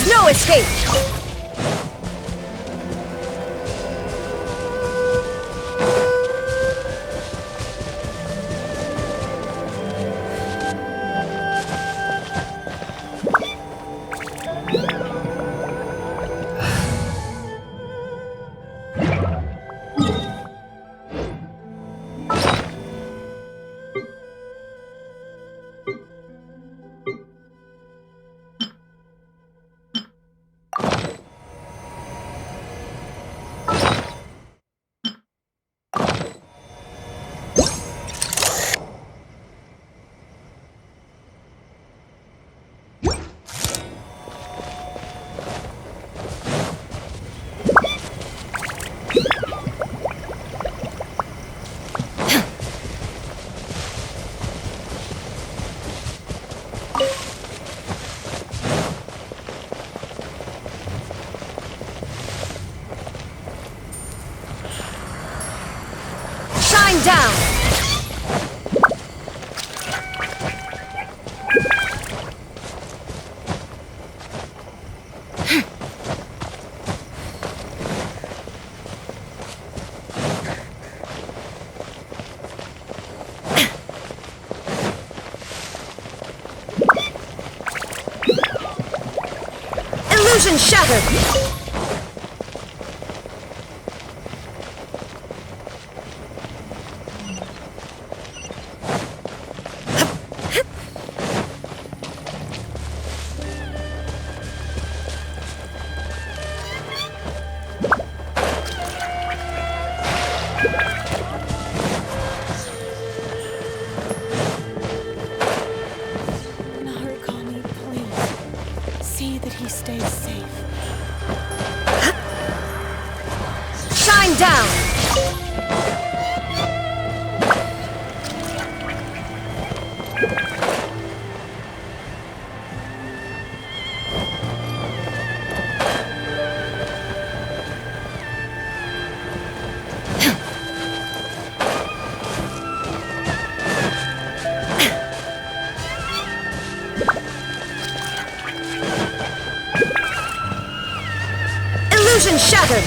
No escape! Down! Illusion shattered! Narukami, please. See that he stays safe. Shine down! Illusion shattered!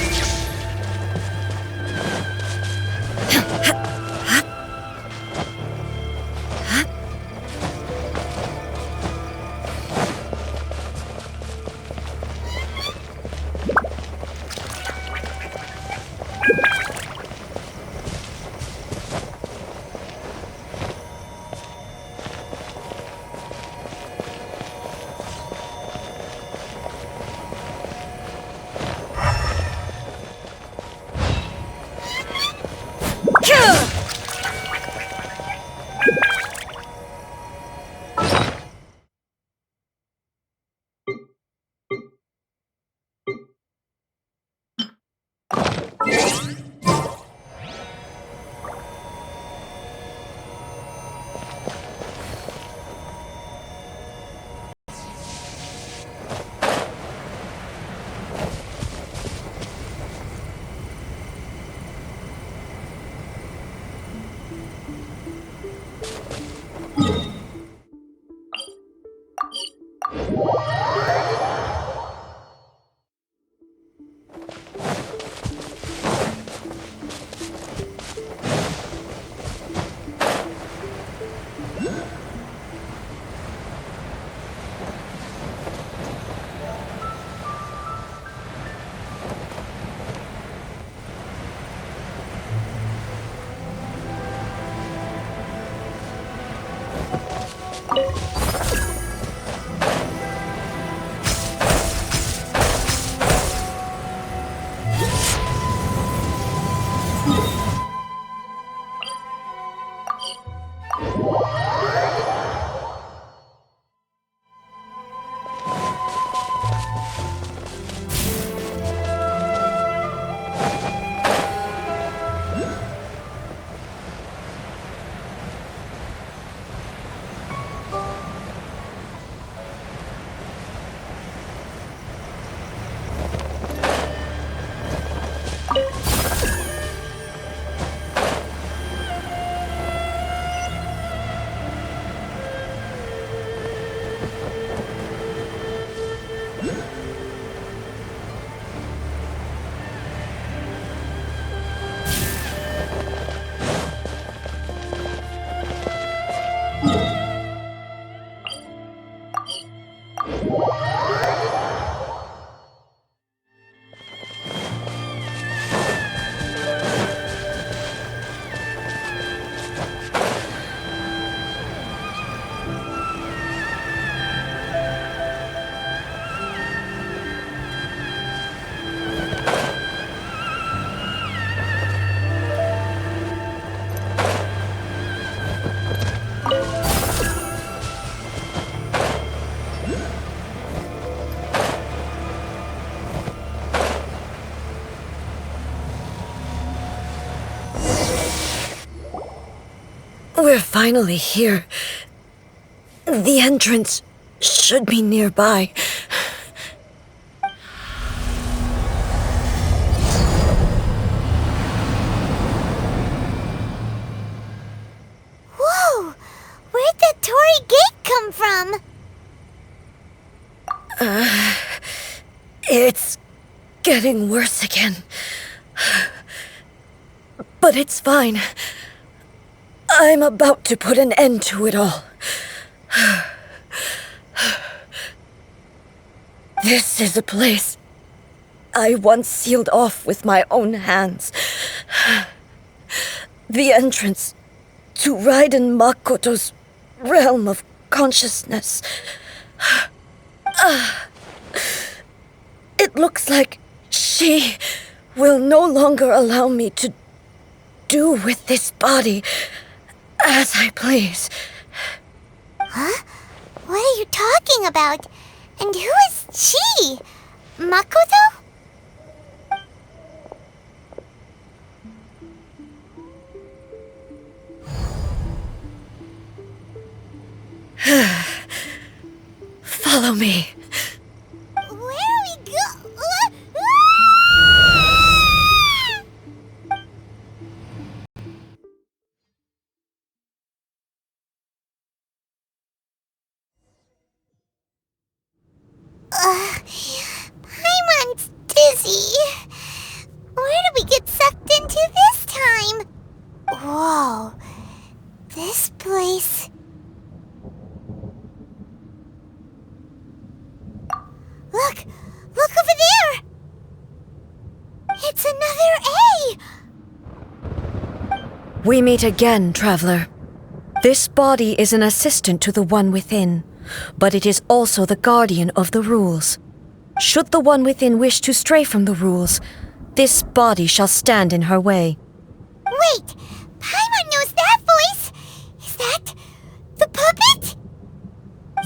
We're finally here. The entrance should be nearby. Whoa! Where'd that Torii gate come from? It's getting worse again. But it's fine. I'm about to put an end to it all. This is a place I once sealed off with my own hands. The entrance to Raiden Makoto's realm of consciousness. It looks like she will no longer allow me to do with this body as I please. Huh? What are you talking about? And who is she? Makoto? Follow me. Where are we Paimon's dizzy. Where did we get sucked into this time? Whoa. This place... Look over there! It's another A! We meet again, traveler. This body is an assistant to the one within, but it is also the guardian of the rules. Should the one within wish to stray from the rules, this body shall stand in her way. Wait! Paimon knows that voice! Is that... the puppet?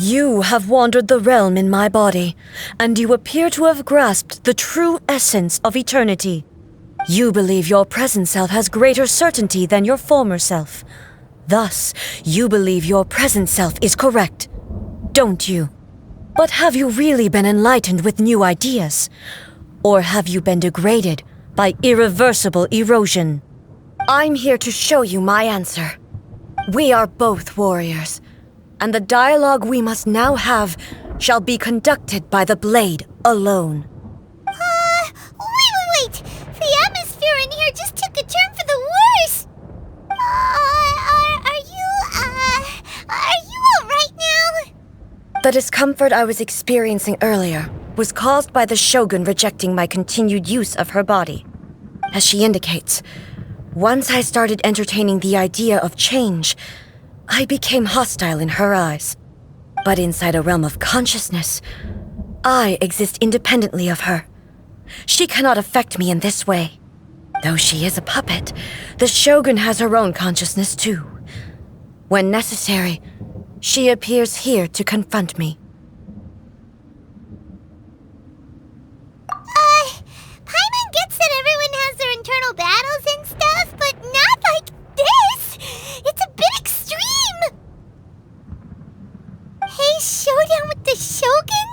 You have wandered the realm in my body, and you appear to have grasped the true essence of eternity. You believe your present self has greater certainty than your former self. Thus, you believe your present self is correct, don't you? But have you really been enlightened with new ideas? Or have you been degraded by irreversible erosion? I'm here to show you my answer. We are both warriors, and the dialogue we must now have shall be conducted by the blade alone. Wait! The atmosphere in here just took a turn for the worse! Are you alright now? The discomfort I was experiencing earlier was caused by the Shogun rejecting my continued use of her body. As she indicates, once I started entertaining the idea of change, I became hostile in her eyes. But inside a realm of consciousness, I exist independently of her. She cannot affect me in this way. Though she is a puppet, the Shogun has her own consciousness too. When necessary, she appears here to confront me. Paimon gets that everyone has their internal battles and stuff, but not like this! It's a bit extreme! Hey, showdown with the Shogun?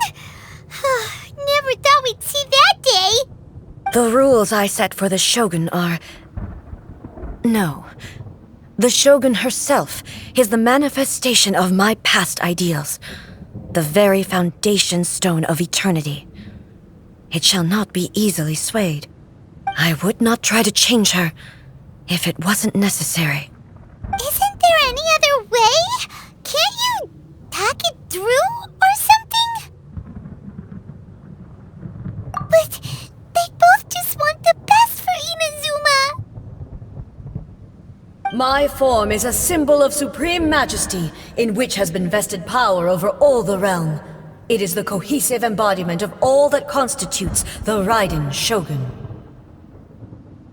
Never thought we'd see that day! The rules I set for the Shogun are... No. The Shogun herself is the manifestation of my past ideals. The very foundation stone of eternity. It shall not be easily swayed. I would not try to change her if it wasn't necessary. Isn't there any other way? Can't you talk it through or something? But they both just want the best for Inazuma. My form is a symbol of supreme majesty in which has been vested power over all the realm. It is the cohesive embodiment of all that constitutes the Raiden Shogun.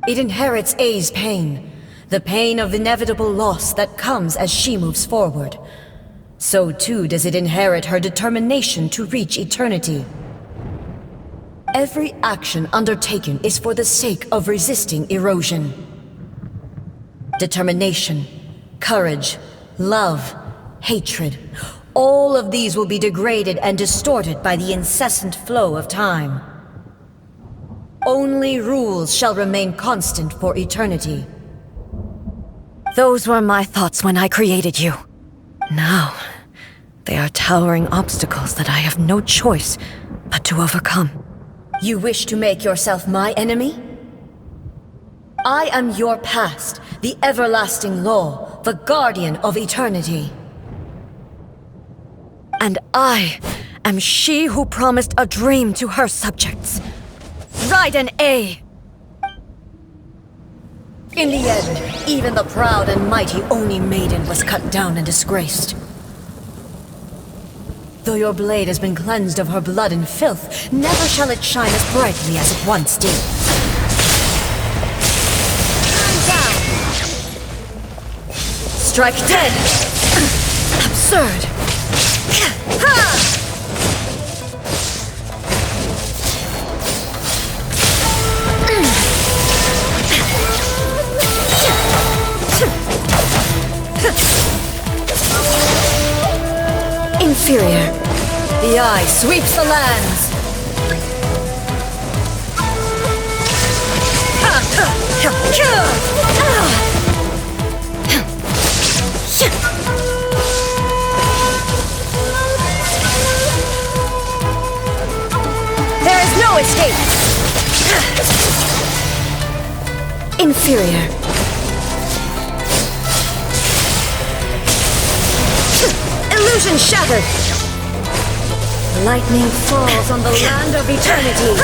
It inherits A's pain, the pain of inevitable loss that comes as she moves forward. So too does it inherit her determination to reach eternity. Every action undertaken is for the sake of resisting erosion. Determination, courage, love, hatred, all of these will be degraded and distorted by the incessant flow of time. Only rules shall remain constant for eternity. Those were my thoughts when I created you. Now, they are towering obstacles that I have no choice but to overcome. You wish to make yourself my enemy? I am your past, the everlasting law, the guardian of eternity. And I am she who promised a dream to her subjects. Raiden A. In the end, even the proud and mighty Oni Maiden was cut down and disgraced. Though your blade has been cleansed of her blood and filth, never shall it shine as brightly as it once did. Down! Strike dead! Absurd! Ha! Inferior. The eye sweeps the lands. There is no escape. Inferior. Illusion shattered! Lightning falls on the land of eternity!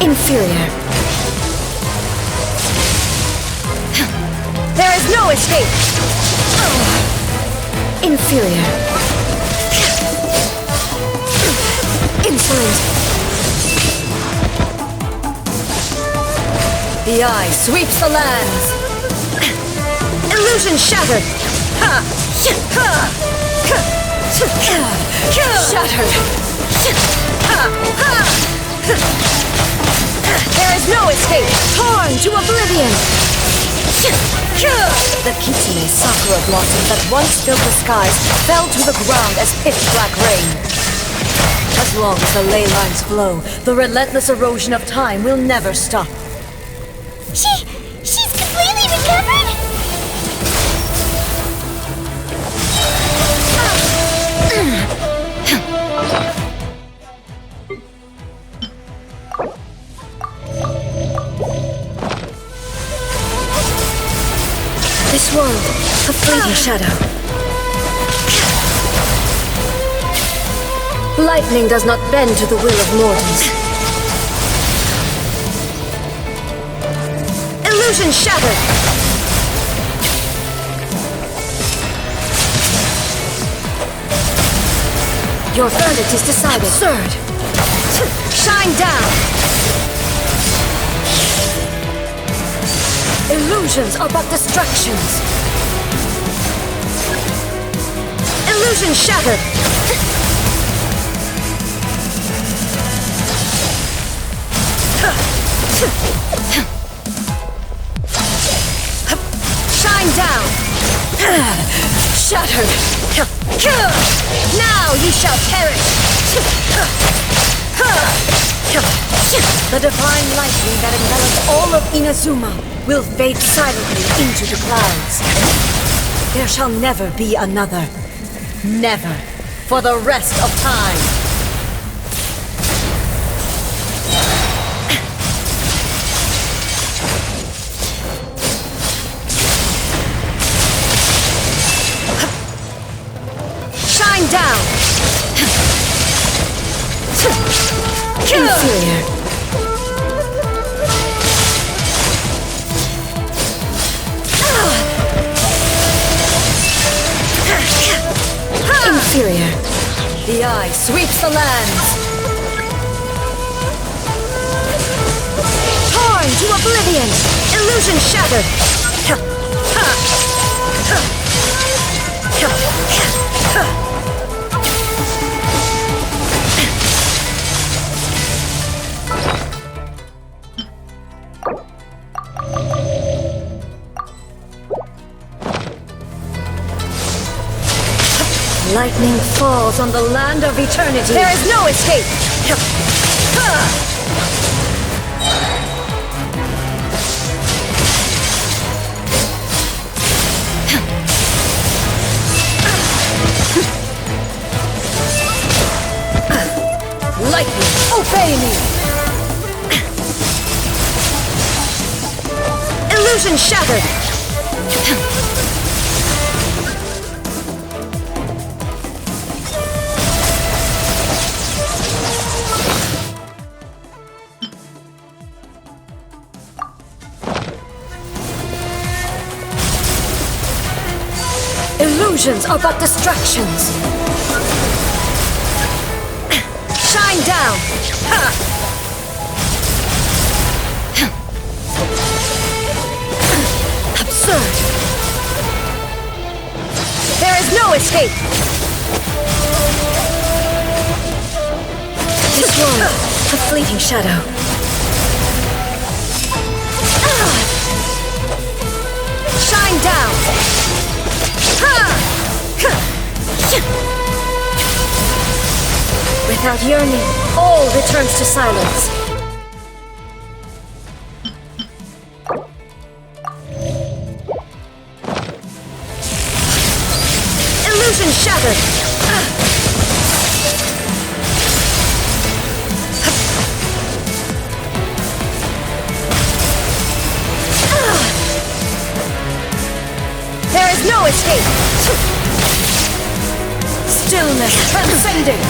Inferior. There is no escape! Inferior. Insolent! The eye sweeps the lands! Illusion shattered! Shattered! There is no escape! Torn to oblivion! The Kitsune Sakura blossom that once filled the skies fell to the ground as pitch-black rain. As long as the ley lines flow, the relentless erosion of time will never stop. She's completely recovered? This world, a fleeting shadow. Lightning does not bend to the will of mortals. Illusion shattered! Your verdict is decided. Absurd! Shine down! Illusions are but distractions. Illusion shattered! Shine down! Shattered! Now you shall perish! The divine lightning that envelops all of Inazuma will fade silently into the clouds. There shall never be another. Never. For the rest of time. Shine down! Inferior. Inferior. The eye sweeps the lands. Torn to oblivion. Illusion shattered. Lightning falls on the land of eternity. There is no escape. Lightning, obey me. Illusion shattered. illusions are but distractions. Shine down! Ha! Absurd! There is no escape! Destroy a fleeting shadow. Shine down! Without yearning, all returns to silence. Illusion shattered! There is no escape! Stillness transcending!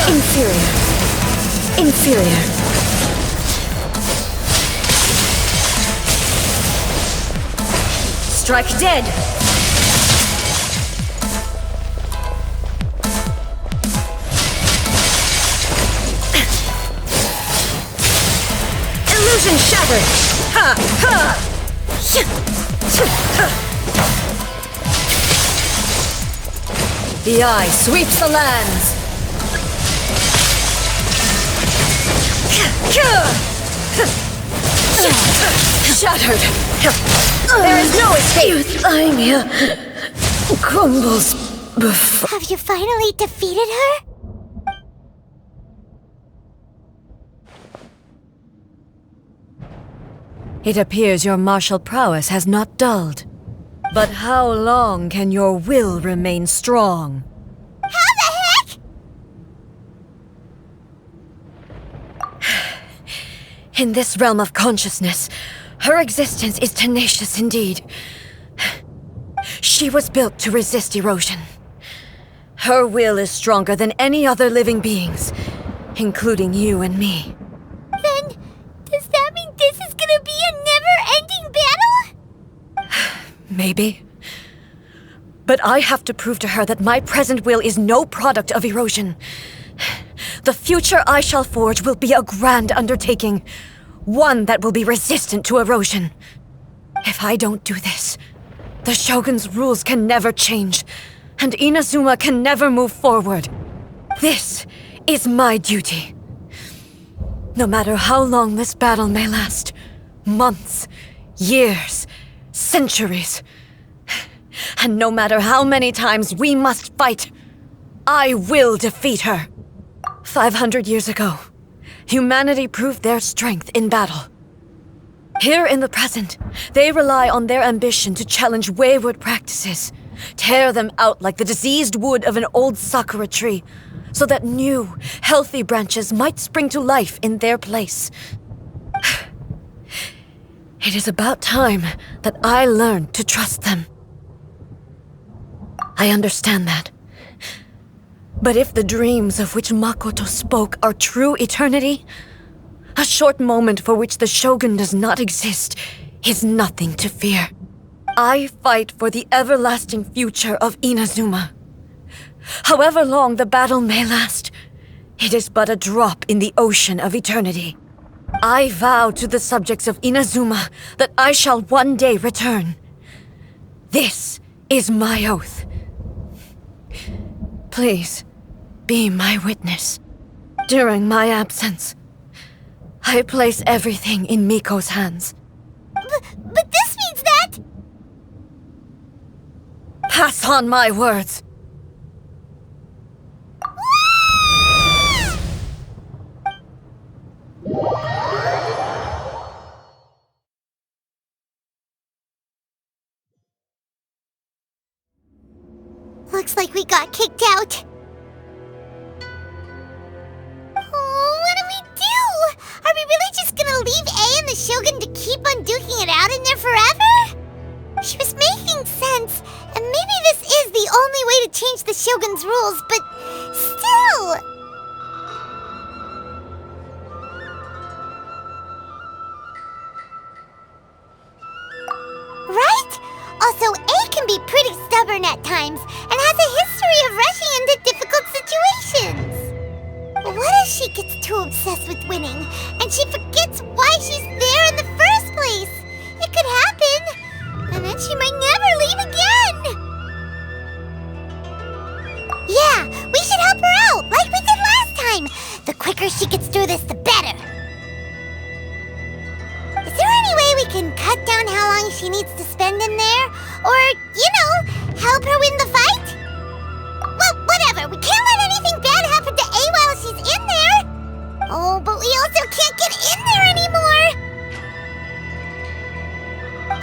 Inferior. Inferior. Strike dead! Illusion shattered! Ha! Ha! The eye sweeps the lands! Shattered! There is no escape! Euthymia crumbles before... Have you finally defeated her? It appears your martial prowess has not dulled. But how long can your will remain strong? How the heck? In this realm of consciousness, her existence is tenacious indeed. She was built to resist erosion. Her will is stronger than any other living being's, including you and me. Then, does that mean this is gonna be a never-ending battle? Maybe. But I have to prove to her that my present will is no product of erosion. The future I shall forge will be a grand undertaking, one that will be resistant to erosion. If I don't do this, the Shogun's rules can never change, and Inazuma can never move forward. This is my duty. No matter how long this battle may last, months, years, centuries, and no matter how many times we must fight, I will defeat her. 500 years ago, humanity proved their strength in battle. Here in the present, they rely on their ambition to challenge wayward practices, tear them out like the diseased wood of an old sakura tree, so that new, healthy branches might spring to life in their place. It is about time that I learned to trust them. I understand that. But if the dreams of which Makoto spoke are true eternity, a short moment for which the Shogun does not exist is nothing to fear. I fight for the everlasting future of Inazuma. However long the battle may last, it is but a drop in the ocean of eternity. I vow to the subjects of Inazuma that I shall one day return. This is my oath. Please, be my witness. During my absence, I place everything in Miko's hands. But this means that... Pass on my words. Looks like we got kicked out. Oh, what do we do? Are we really just gonna leave A and the Shogun to keep on duking it out in there forever? She was making sense, and maybe this is the only way to change the Shogun's rules, but still... Right? Also, A can be pretty stubborn stubborn at times and has a history of rushing into difficult situations. What if she gets too obsessed with winning and she forgets why she's there in the first place? It could happen, and then she might never leave again. Yeah, we should help her out, like we did last time. The quicker she gets through this, the better. Is there any way we can cut down how long she needs to spend in there? Or, help her win the fight? Well, whatever. We can't let anything bad happen to A while she's in there. Oh, but we also can't get in there anymore.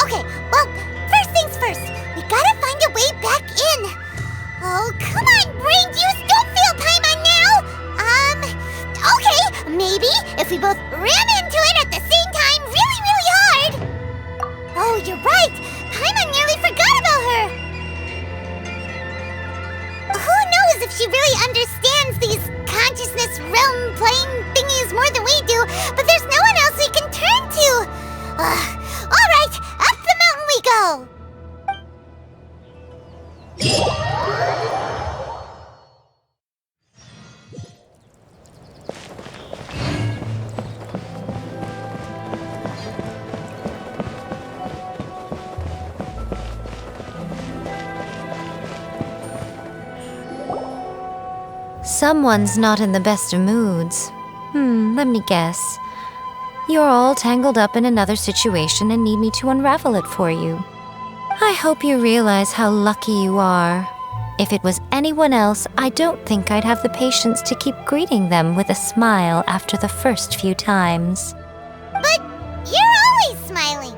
Okay, well, first things first. We gotta find a way back in. Oh, come on, brain juice. Don't feel Paimon now. Okay, maybe if we both ran into it at the same time really, really hard. Oh, you're right. Paimon nearly forgot about her. Who knows if she really understands these consciousness realm playing thingies more than we do, but there's no one else we can turn to. All right, up the mountain we go. Someone's not in the best of moods. Let me guess. You're all tangled up in another situation and need me to unravel it for you. I hope you realize how lucky you are. If it was anyone else, I don't think I'd have the patience to keep greeting them with a smile after the first few times. But you're always smiling.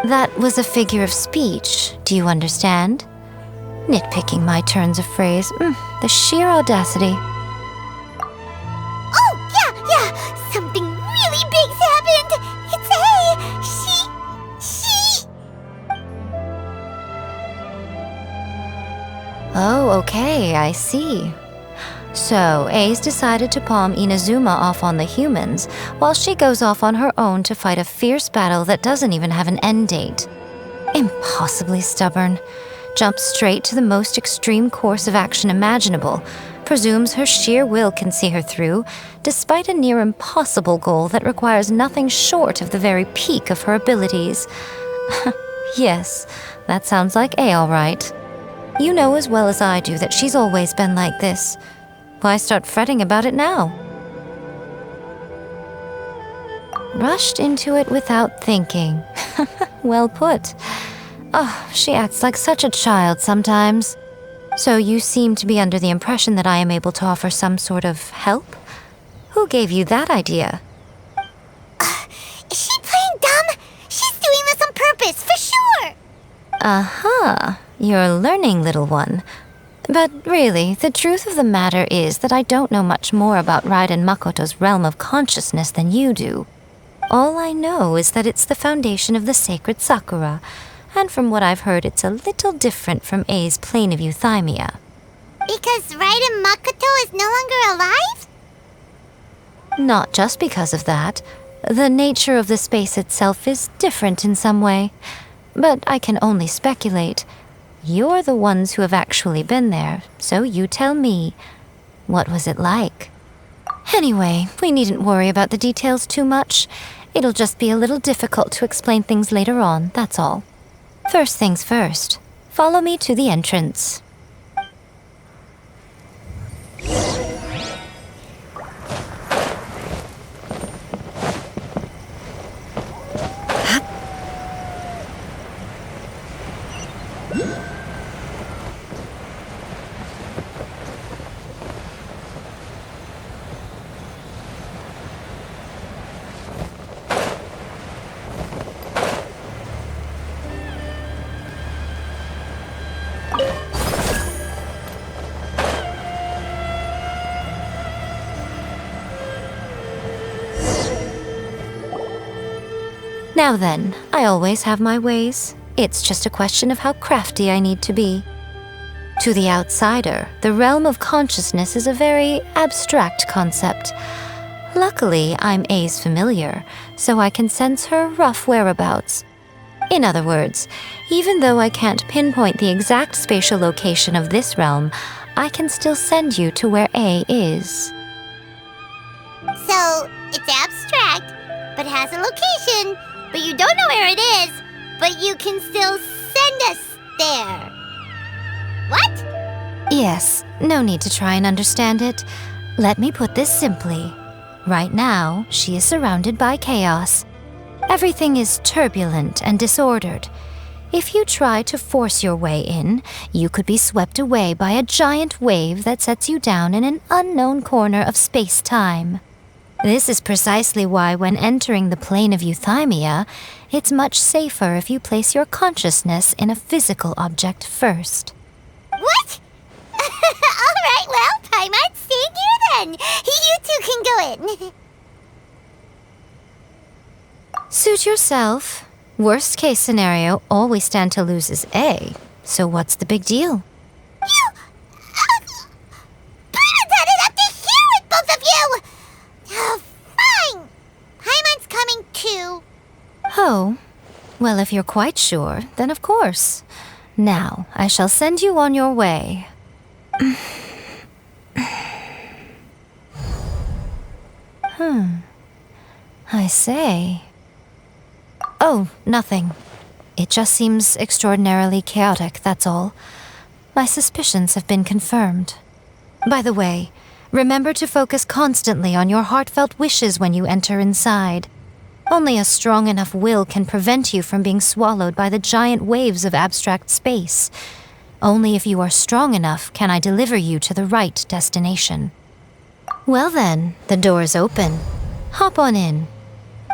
That was a figure of speech, do you understand? Nitpicking my turns of phrase. The sheer audacity. Oh, yeah, something really big's happened. It's she... Oh, okay, I see. So, A's decided to palm Inazuma off on the humans, while she goes off on her own to fight a fierce battle that doesn't even have an end date. Impossibly stubborn. Jumps straight to the most extreme course of action imaginable, presumes her sheer will can see her through, despite a near impossible goal that requires nothing short of the very peak of her abilities. Yes, that sounds like A all right. You know as well as I do that she's always been like this. Why start fretting about it now? Rushed into it without thinking. Well put. Oh, she acts like such a child sometimes. So you seem to be under the impression that I am able to offer some sort of help? Who gave you that idea? Is she playing dumb? She's doing this on purpose, for sure! Uh-huh. You're learning, little one. But really, the truth of the matter is that I don't know much more about Raiden Makoto's realm of consciousness than you do. All I know is that it's the foundation of the sacred Sakura, and from what I've heard, it's a little different from A's plane of euthymia. Because Raiden Makoto is no longer alive? Not just because of that. The nature of the space itself is different in some way. But I can only speculate. You're the ones who have actually been there, so you tell me. What was it like? Anyway, we needn't worry about the details too much. It'll just be a little difficult to explain things later on, that's all. First things first, follow me to the entrance. Now then, I always have my ways. It's just a question of how crafty I need to be. To the outsider, the realm of consciousness is a very abstract concept. Luckily, I'm A's familiar, so I can sense her rough whereabouts. In other words, even though I can't pinpoint the exact spatial location of this realm, I can still send you to where A is. So, it's abstract, but has a location, but you don't know where it is, but you can still send us there. What? Yes, no need to try and understand it. Let me put this simply. Right now, she is surrounded by chaos. Everything is turbulent and disordered. If you try to force your way in, you could be swept away by a giant wave that sets you down in an unknown corner of space-time. This is precisely why when entering the plane of euthymia, it's much safer if you place your consciousness in a physical object first. What? Alright, well, Paimon, stay here then. You two can go in. Suit yourself. Worst case scenario, all we stand to lose is A. So what's the big deal? You... Paimon's had it up to here with both of you! Oh, fine. Paimon's coming too. Oh, well, if you're quite sure, then of course. Now, I shall send you on your way. I say. Oh, nothing. It just seems extraordinarily chaotic, that's all. My suspicions have been confirmed. By the way, remember to focus constantly on your heartfelt wishes when you enter inside. Only a strong enough will can prevent you from being swallowed by the giant waves of abstract space. Only if you are strong enough can I deliver you to the right destination. Well then, the door's open. Hop on in.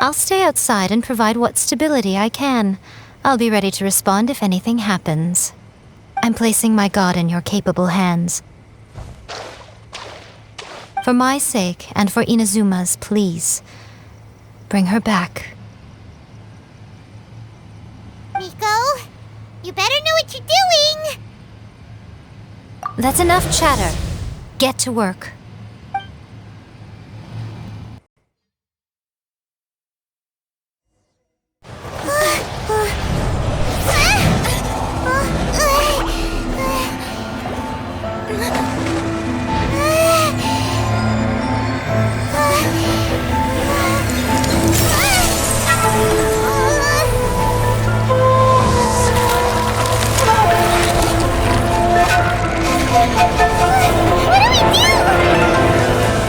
I'll stay outside and provide what stability I can. I'll be ready to respond if anything happens. I'm placing my god in your capable hands. For my sake and for Inazuma's, please. Bring her back. Miko, you better know what you're doing! That's enough chatter. Get to work.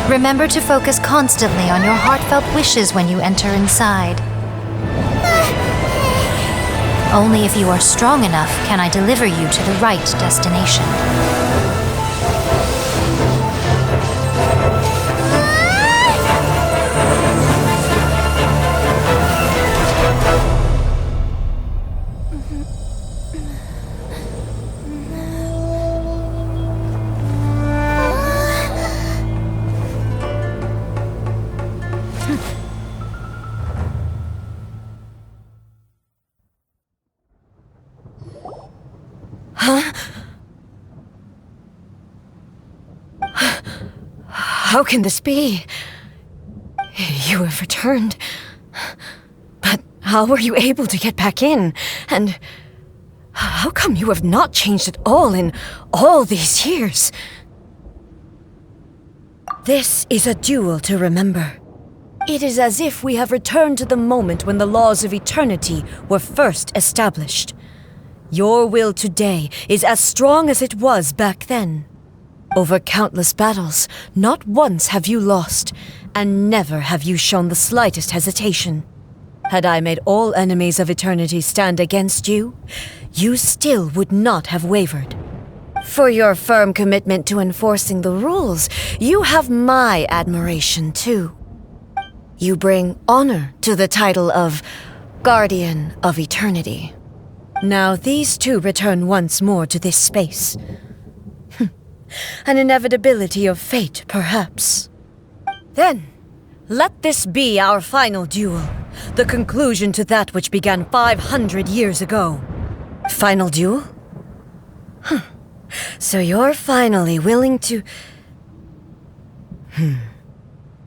Remember to focus constantly on your heartfelt wishes when you enter inside. Only if you are strong enough can I deliver you to the right destination. How can this be? You have returned. But how were you able to get back in? And how come you have not changed at all in all these years? This is a duel to remember. It is as if we have returned to the moment when the laws of eternity were first established. Your will today is as strong as it was back then. Over countless battles, not once have you lost, and never have you shown the slightest hesitation. Had I made all enemies of eternity stand against you, you still would not have wavered. For your firm commitment to enforcing the rules, you have my admiration too. You bring honor to the title of Guardian of Eternity. Now these two return once more to this space. An inevitability of fate, perhaps. Then, let this be our final duel, the conclusion to that which began 500 years ago. Final duel? So you're finally willing to...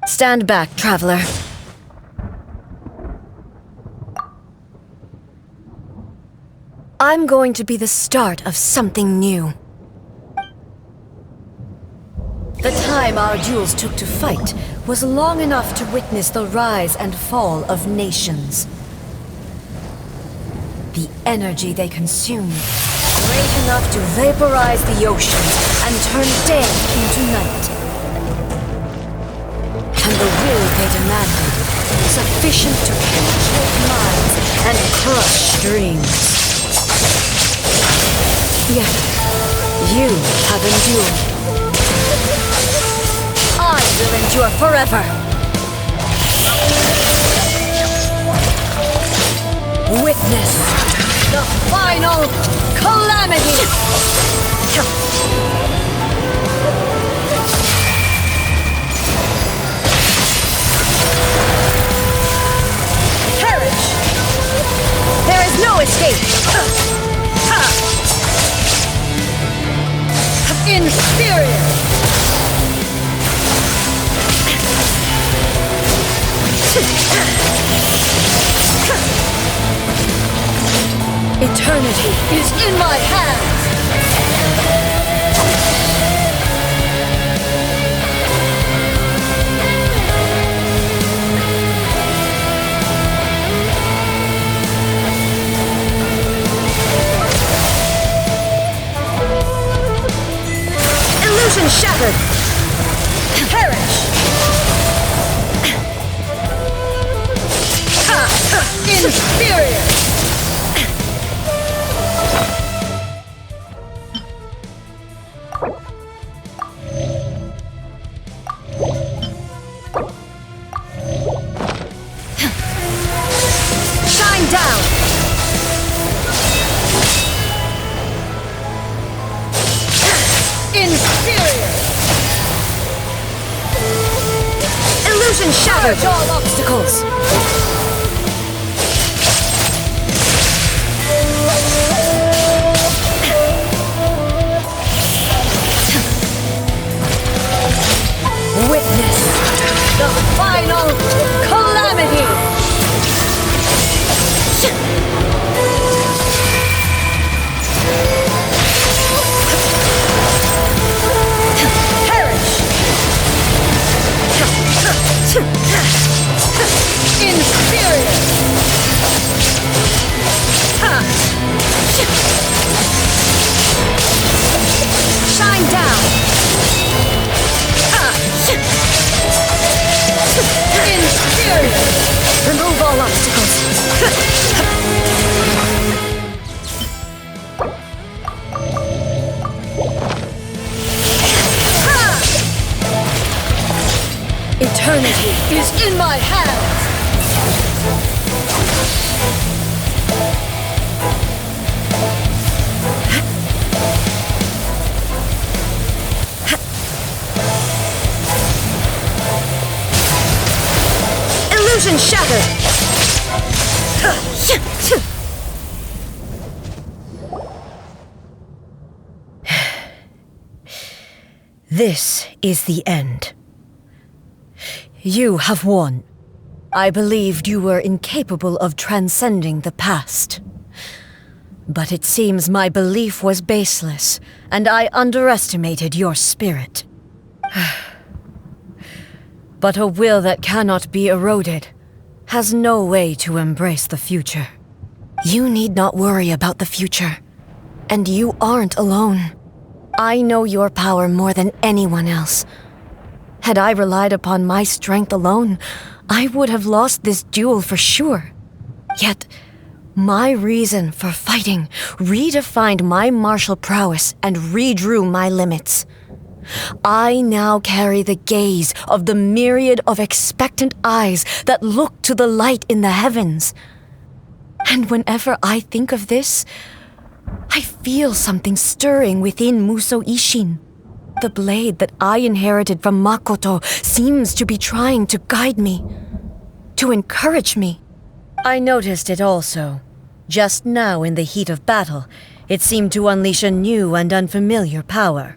Stand back, traveler. I'm going to be the start of something new. The time our duels took to fight was long enough to witness the rise and fall of nations. The energy they consumed, great enough to vaporize the oceans and turn day into night. And the will they demanded, sufficient to penetrate minds and crush dreams. Yet, you have endured. I will endure forever. Witness the final calamity! Perish! There is no escape! Inferior! Eternity is in my hands! Illusion shattered! Perish! Inferior! Shine down! Inferior! Illusion shattered! All obstacles! Witness the final calamity! Perish! Inferior! Shine down! Inferior! Remove all obstacles! Eternity is in my hands! Illusion shattered! This is the end. You have won. I believed you were incapable of transcending the past. But it seems my belief was baseless, and I underestimated your spirit. But a will that cannot be eroded has no way to embrace the future. You need not worry about the future, and you aren't alone. I know your power more than anyone else. Had I relied upon my strength alone, I would have lost this duel for sure. Yet, my reason for fighting redefined my martial prowess and redrew my limits. I now carry the gaze of the myriad of expectant eyes that look to the light in the heavens. And whenever I think of this, I feel something stirring within Muso Ishin. The blade that I inherited from Makoto seems to be trying to guide me, to encourage me. I noticed it also. Just now in the heat of battle, it seemed to unleash a new and unfamiliar power.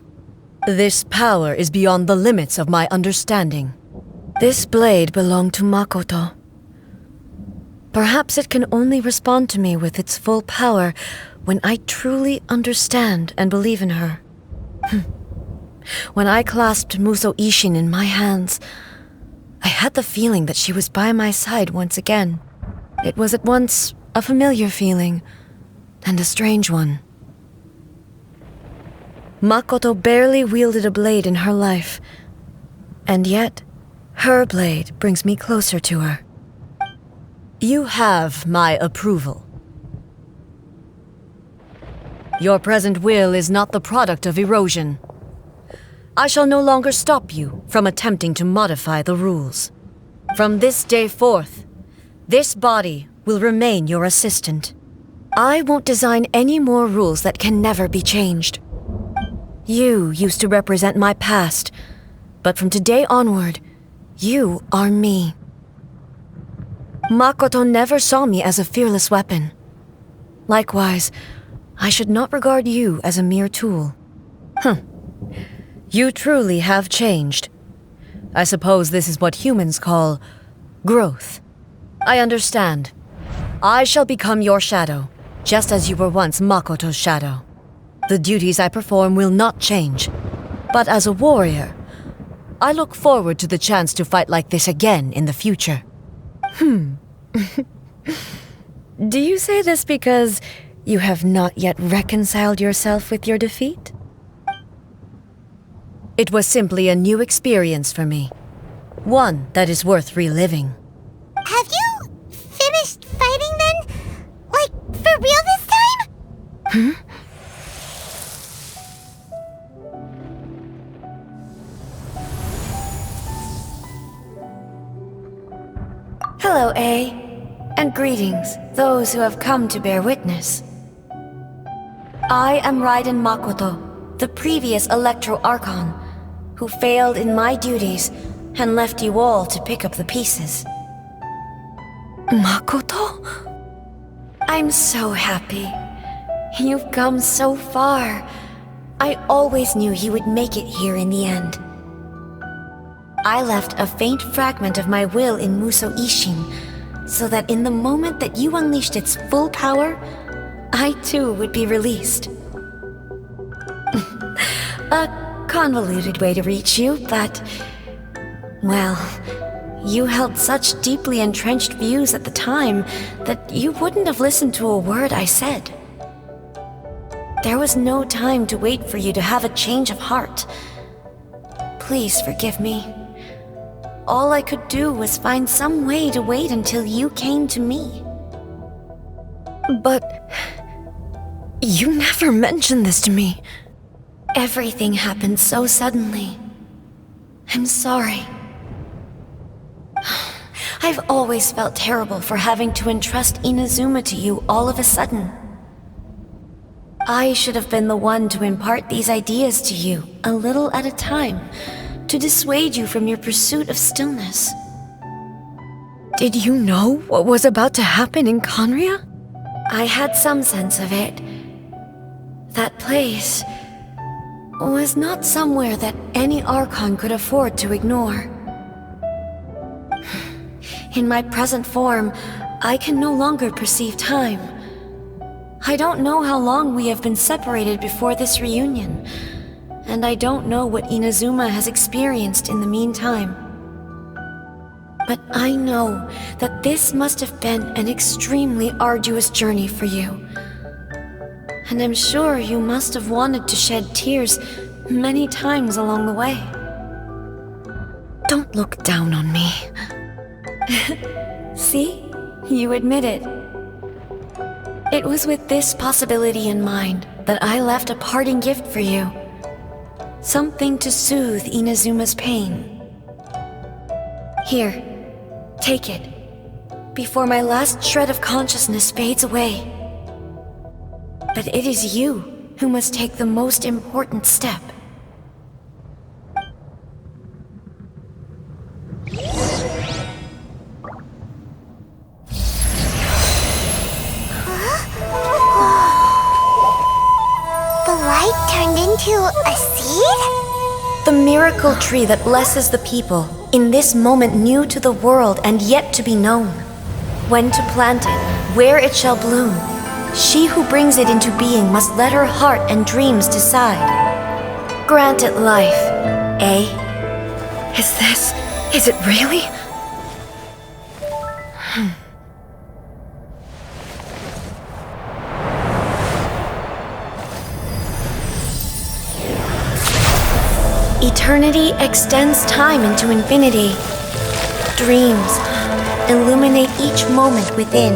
This power is beyond the limits of my understanding. This blade belonged to Makoto. Perhaps it can only respond to me with its full power when I truly understand and believe in her. When I clasped Muso Ishin in my hands, I had the feeling that she was by my side once again. It was at once a familiar feeling and a strange one. Makoto barely wielded a blade in her life, and yet her blade brings me closer to her. You have my approval. Your present will is not the product of erosion. I shall no longer stop you from attempting to modify the rules. From this day forth, this body will remain your assistant. I won't design any more rules that can never be changed. You used to represent my past, but from today onward, you are me. Makoto never saw me as a fearless weapon. Likewise, I should not regard you as a mere tool. You truly have changed. I suppose this is what humans call growth. I understand. I shall become your shadow, just as you were once Makoto's shadow. The duties I perform will not change. But as a warrior, I look forward to the chance to fight like this again in the future. Do you say this because you have not yet reconciled yourself with your defeat? It was simply a new experience for me. One that is worth reliving. Have you finished fighting then? Like, for real this time? Hello, A. And greetings, those who have come to bear witness. I am Raiden Makoto, the previous Electro Archon, who failed in my duties and left you all to pick up the pieces. Makoto? I'm so happy. You've come so far. I always knew you would make it here in the end. I left a faint fragment of my will in Muso Ishin, so that in the moment that you unleashed its full power, I too would be released. A convoluted way to reach you, but... well, you held such deeply entrenched views at the time that you wouldn't have listened to a word I said. There was no time to wait for you to have a change of heart. Please forgive me. All I could do was find some way to wait until you came to me. But... you never mentioned this to me. Everything happened so suddenly. I'm sorry. I've always felt terrible for having to entrust Inazuma to you all of a sudden. I should have been the one to impart these ideas to you, a little at a time, to dissuade you from your pursuit of stillness. Did you know what was about to happen in Conria? I had some sense of it. That place was not somewhere that any Archon could afford to ignore. In my present form, I can no longer perceive time. I don't know how long we have been separated before this reunion, and I don't know what Inazuma has experienced in the meantime. But I know that this must have been an extremely arduous journey for you. And I'm sure you must have wanted to shed tears many times along the way. Don't look down on me. See? You admit it. It was with this possibility in mind that I left a parting gift for you. Something to soothe Inazuma's pain. Here, take it, before my last shred of consciousness fades away. But it is you who must take the most important step. Into a seed? The miracle tree that blesses the people, in this moment new to the world and yet to be known. when to plant it, where it shall bloom. She who brings it into being must let her heart and dreams decide. Grant it life, eh? Is it really? Eternity extends time into infinity. Dreams illuminate each moment within.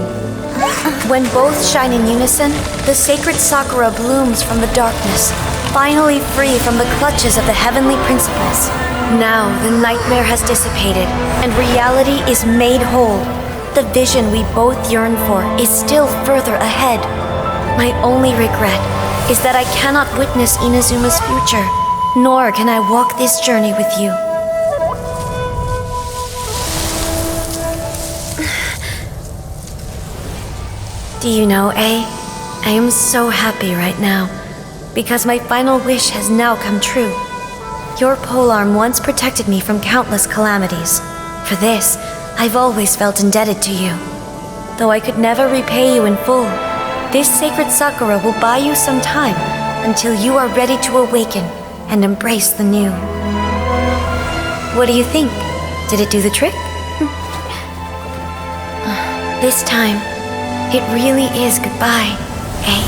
When both shine in unison, the sacred Sakura blooms from the darkness, finally free from the clutches of the heavenly principles. Now the nightmare has dissipated, and reality is made whole. The vision we both yearn for is still further ahead. My only regret is that I cannot witness Inazuma's future, nor can I walk this journey with you. Do you know, I am so happy right now, because my final wish has now come true. Your polearm once protected me from countless calamities. For this, I've always felt indebted to you. Though I could never repay you in full, this sacred Sakura will buy you some time until you are ready to awaken and embrace the new. What do you think? Did it do the trick? This time, it really is goodbye, eh?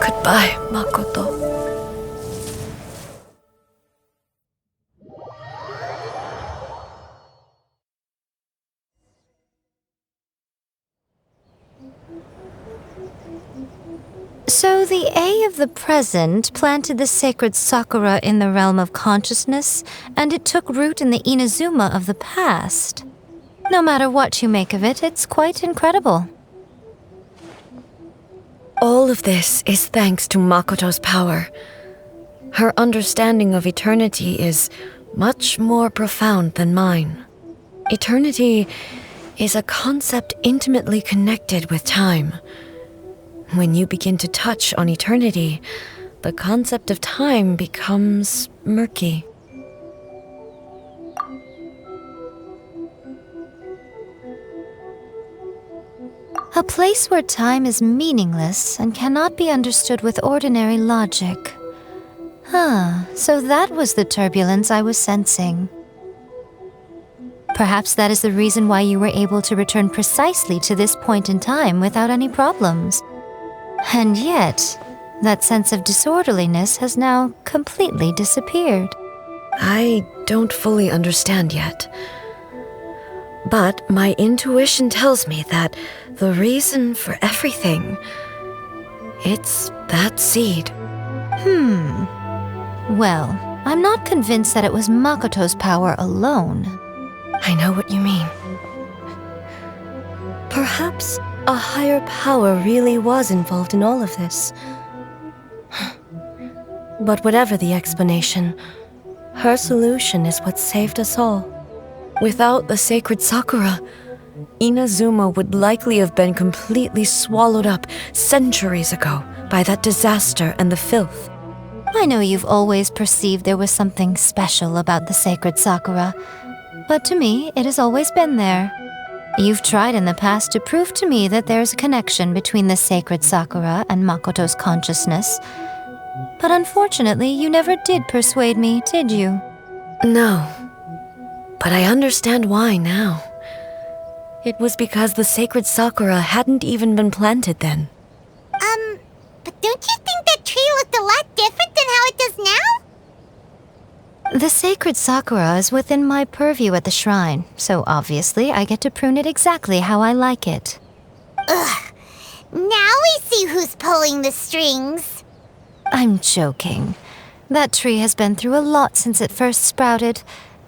Goodbye, Makoto. So the A of the present planted the sacred Sakura in the realm of consciousness, and it took root in the Inazuma of the past. No matter what you make of it, it's quite incredible. All of this is thanks to Makoto's power. Her understanding of eternity is much more profound than mine. Eternity is a concept intimately connected with time. When you begin to touch on eternity, the concept of time becomes murky. A place where time is meaningless and cannot be understood with ordinary logic. So that was the turbulence I was sensing. Perhaps that is the reason why you were able to return precisely to this point in time without any problems. And yet, that sense of disorderliness has now completely disappeared. I don't fully understand yet. But my intuition tells me that the reason for everything, it's that seed. Well, I'm not convinced that it was Makoto's power alone. I know what you mean. Perhaps a higher power really was involved in all of this. But whatever the explanation, her solution is what saved us all. Without the sacred Sakura, Inazuma would likely have been completely swallowed up centuries ago by that disaster and the filth. I know you've always perceived there was something special about the sacred Sakura, but to me, it has always been there. You've tried in the past to prove to me that there's a connection between the sacred Sakura and Makoto's consciousness, but unfortunately, you never did persuade me, did you? No. But I understand why now. It was because the sacred Sakura hadn't even been planted then. But don't you think that tree looked a lot different than how it does now? The sacred Sakura is within my purview at the shrine, so obviously I get to prune it exactly how I like it. Ugh. Now we see who's pulling the strings. I'm joking. That tree has been through a lot since it first sprouted.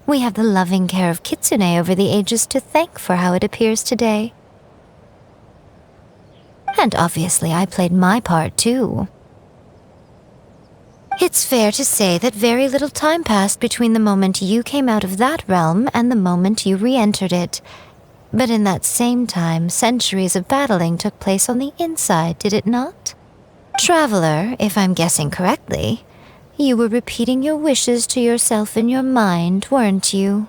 We have the loving care of Kitsune over the ages to thank for how it appears today. And obviously I played my part too. It's fair to say that very little time passed between the moment you came out of that realm and the moment you re-entered it. But in that same time, centuries of battling took place on the inside, did it not? Traveler, if I'm guessing correctly, you were repeating your wishes to yourself in your mind, weren't you?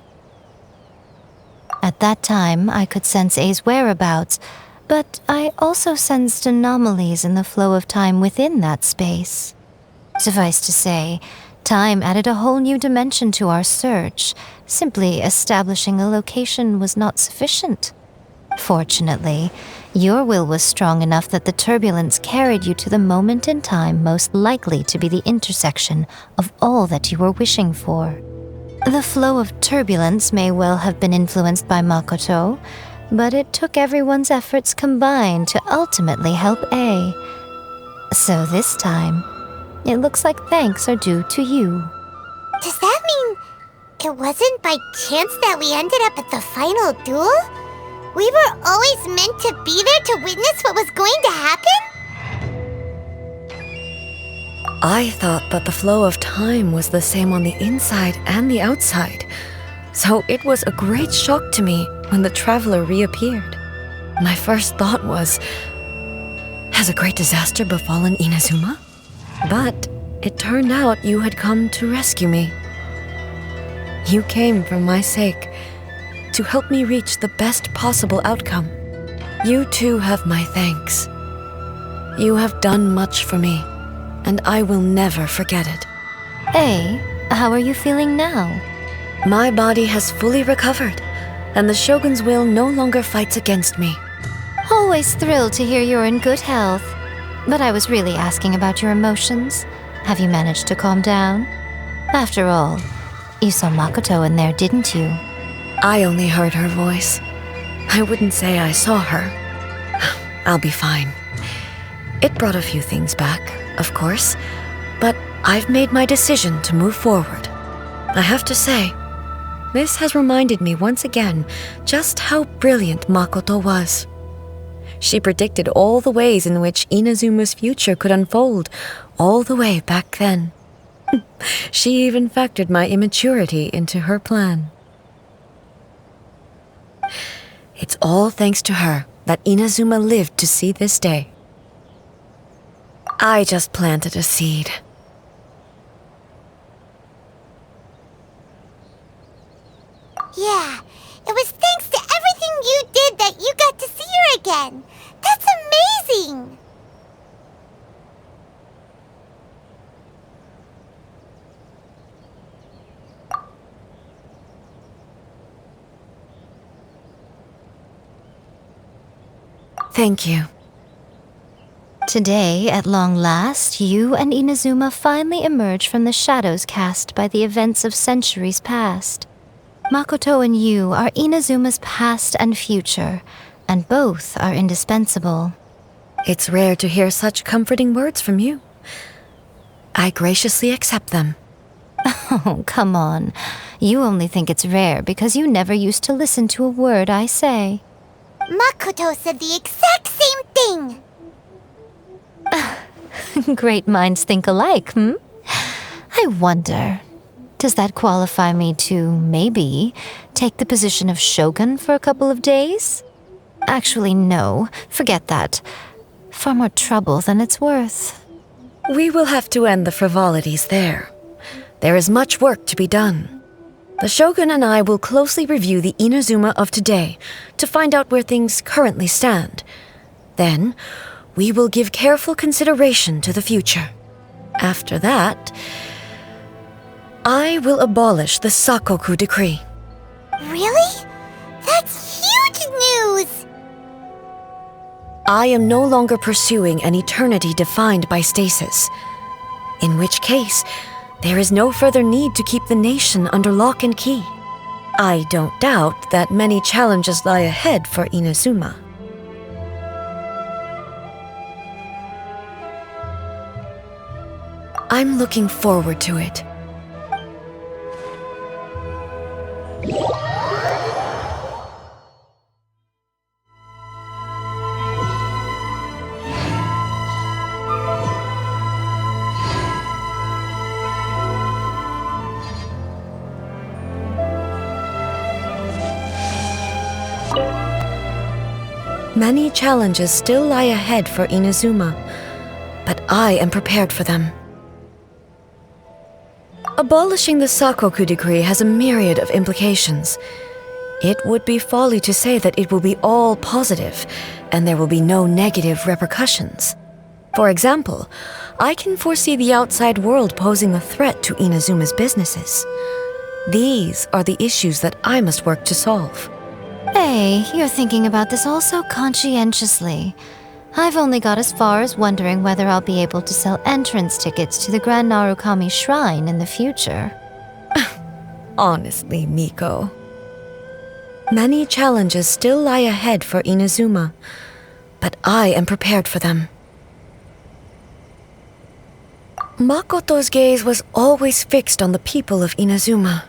At that time, I could sense A's whereabouts, but I also sensed anomalies in the flow of time within that space. Suffice to say, time added a whole new dimension to our search. Simply establishing a location was not sufficient. Fortunately, your will was strong enough that the turbulence carried you to the moment in time most likely to be the intersection of all that you were wishing for. The flow of turbulence may well have been influenced by Makoto, but it took everyone's efforts combined to ultimately help A. So this time, it looks like thanks are due to you. Does that mean it wasn't by chance that we ended up at the final duel? We were always meant to be there to witness what was going to happen? I thought that the flow of time was the same on the inside and the outside, so it was a great shock to me when the traveler reappeared. My first thought was, has a great disaster befallen Inazuma? But it turned out you had come to rescue me. You came for my sake, to help me reach the best possible outcome. You too have my thanks. You have done much for me, and I will never forget it. A, how are you feeling now? My body has fully recovered, and the Shogun's will no longer fights against me. Always thrilled to hear you're in good health. But I was really asking about your emotions. Have you managed to calm down? After all, you saw Makoto in there, didn't you? I only heard her voice. I wouldn't say I saw her. I'll be fine. It brought a few things back, of course, but I've made my decision to move forward. I have to say, this has reminded me once again just how brilliant Makoto was. She predicted all the ways in which Inazuma's future could unfold, all the way back then. She even factored my immaturity into her plan. It's all thanks to her that Inazuma lived to see this day. I just planted a seed. Yeah, it was thanks to everything you did that you got to see her again. That's amazing! Thank you. Today, at long last, you and Inazuma finally emerge from the shadows cast by the events of centuries past. Makoto and you are Inazuma's past and future, and both are indispensable. It's rare to hear such comforting words from you. I graciously accept them. Oh, come on. You only think it's rare because you never used to listen to a word I say. Makoto said the exact same thing! Great minds think alike, hmm? I wonder, does that qualify me to, maybe, take the position of Shogun for a couple of days? Actually, no. Forget that. Far more trouble than it's worth. We will have to end the frivolities there. There is much work to be done. The Shogun and I will closely review the Inazuma of today to find out where things currently stand. Then, we will give careful consideration to the future. After that, I will abolish the Sakoku decree. Really? That's huge news! I am no longer pursuing an eternity defined by stasis. In which case, there is no further need to keep the nation under lock and key. I don't doubt that many challenges lie ahead for Inazuma. I'm looking forward to it. Many challenges still lie ahead for Inazuma, but I am prepared for them. Abolishing the Sakoku decree has a myriad of implications. It would be folly to say that it will be all positive, and there will be no negative repercussions. For example, I can foresee the outside world posing a threat to Inazuma's businesses. These are the issues that I must work to solve. Hey, you're thinking about this all so conscientiously. I've only got as far as wondering whether I'll be able to sell entrance tickets to the Grand Narukami Shrine in the future. Honestly, Miko. Many challenges still lie ahead for Inazuma, but I am prepared for them. Makoto's gaze was always fixed on the people of Inazuma.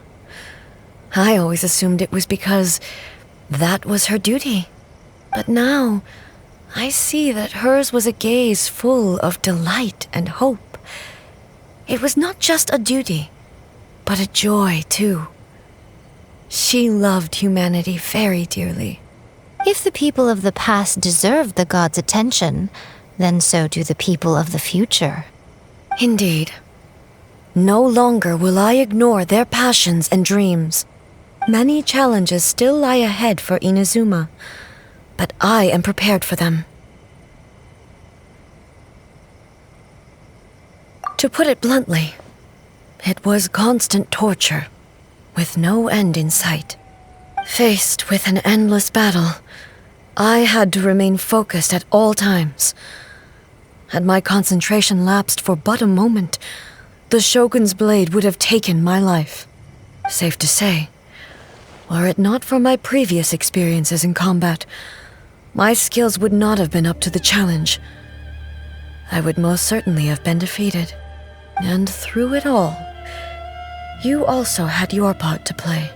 I always assumed it was because that was her duty. But now, I see that hers was a gaze full of delight and hope. It was not just a duty, but a joy, too. She loved humanity very dearly. If the people of the past deserve the gods' attention, then so do the people of the future. Indeed. No longer will I ignore their passions and dreams. Many challenges still lie ahead for Inazuma, but I am prepared for them. To put it bluntly, it was constant torture, with no end in sight. Faced with an endless battle, I had to remain focused at all times. Had my concentration lapsed for but a moment, the Shogun's blade would have taken my life. Safe to say, were it not for my previous experiences in combat, my skills would not have been up to the challenge. I would most certainly have been defeated. And through it all, you also had your part to play.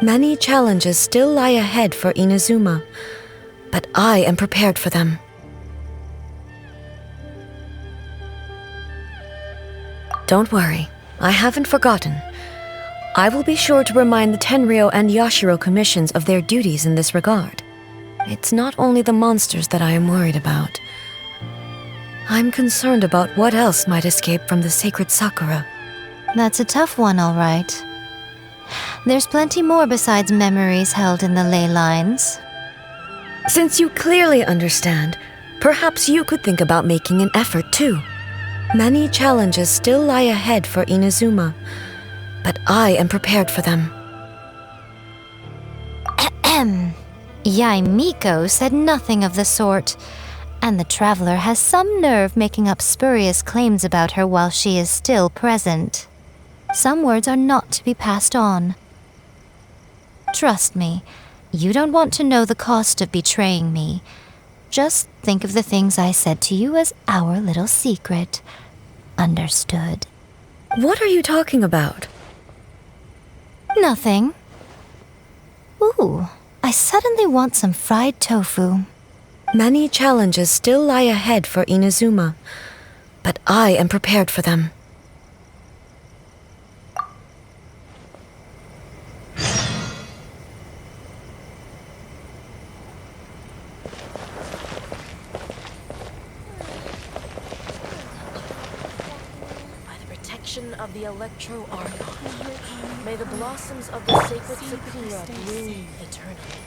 Many challenges still lie ahead for Inazuma, but I am prepared for them. Don't worry, I haven't forgotten. I will be sure to remind the Tenryou and Yashiro commissions of their duties in this regard. It's not only the monsters that I am worried about. I'm concerned about what else might escape from the sacred Sakura. That's a tough one, all right. There's plenty more besides memories held in the ley lines. Since you clearly understand, perhaps you could think about making an effort too. Many challenges still lie ahead for Inazuma, but I am prepared for them. Miko said nothing of the sort, and the traveler has some nerve making up spurious claims about her while she is still present. Some words are not to be passed on. Trust me, you don't want to know the cost of betraying me. Just think of the things I said to you as our little secret. Understood? What are you talking about? Nothing. Ooh, I suddenly want some fried tofu. Many challenges still lie ahead for Inazuma, but I am prepared for them. Of the Electro Archon, may the blossoms of the sacred Sakura bloom eternally.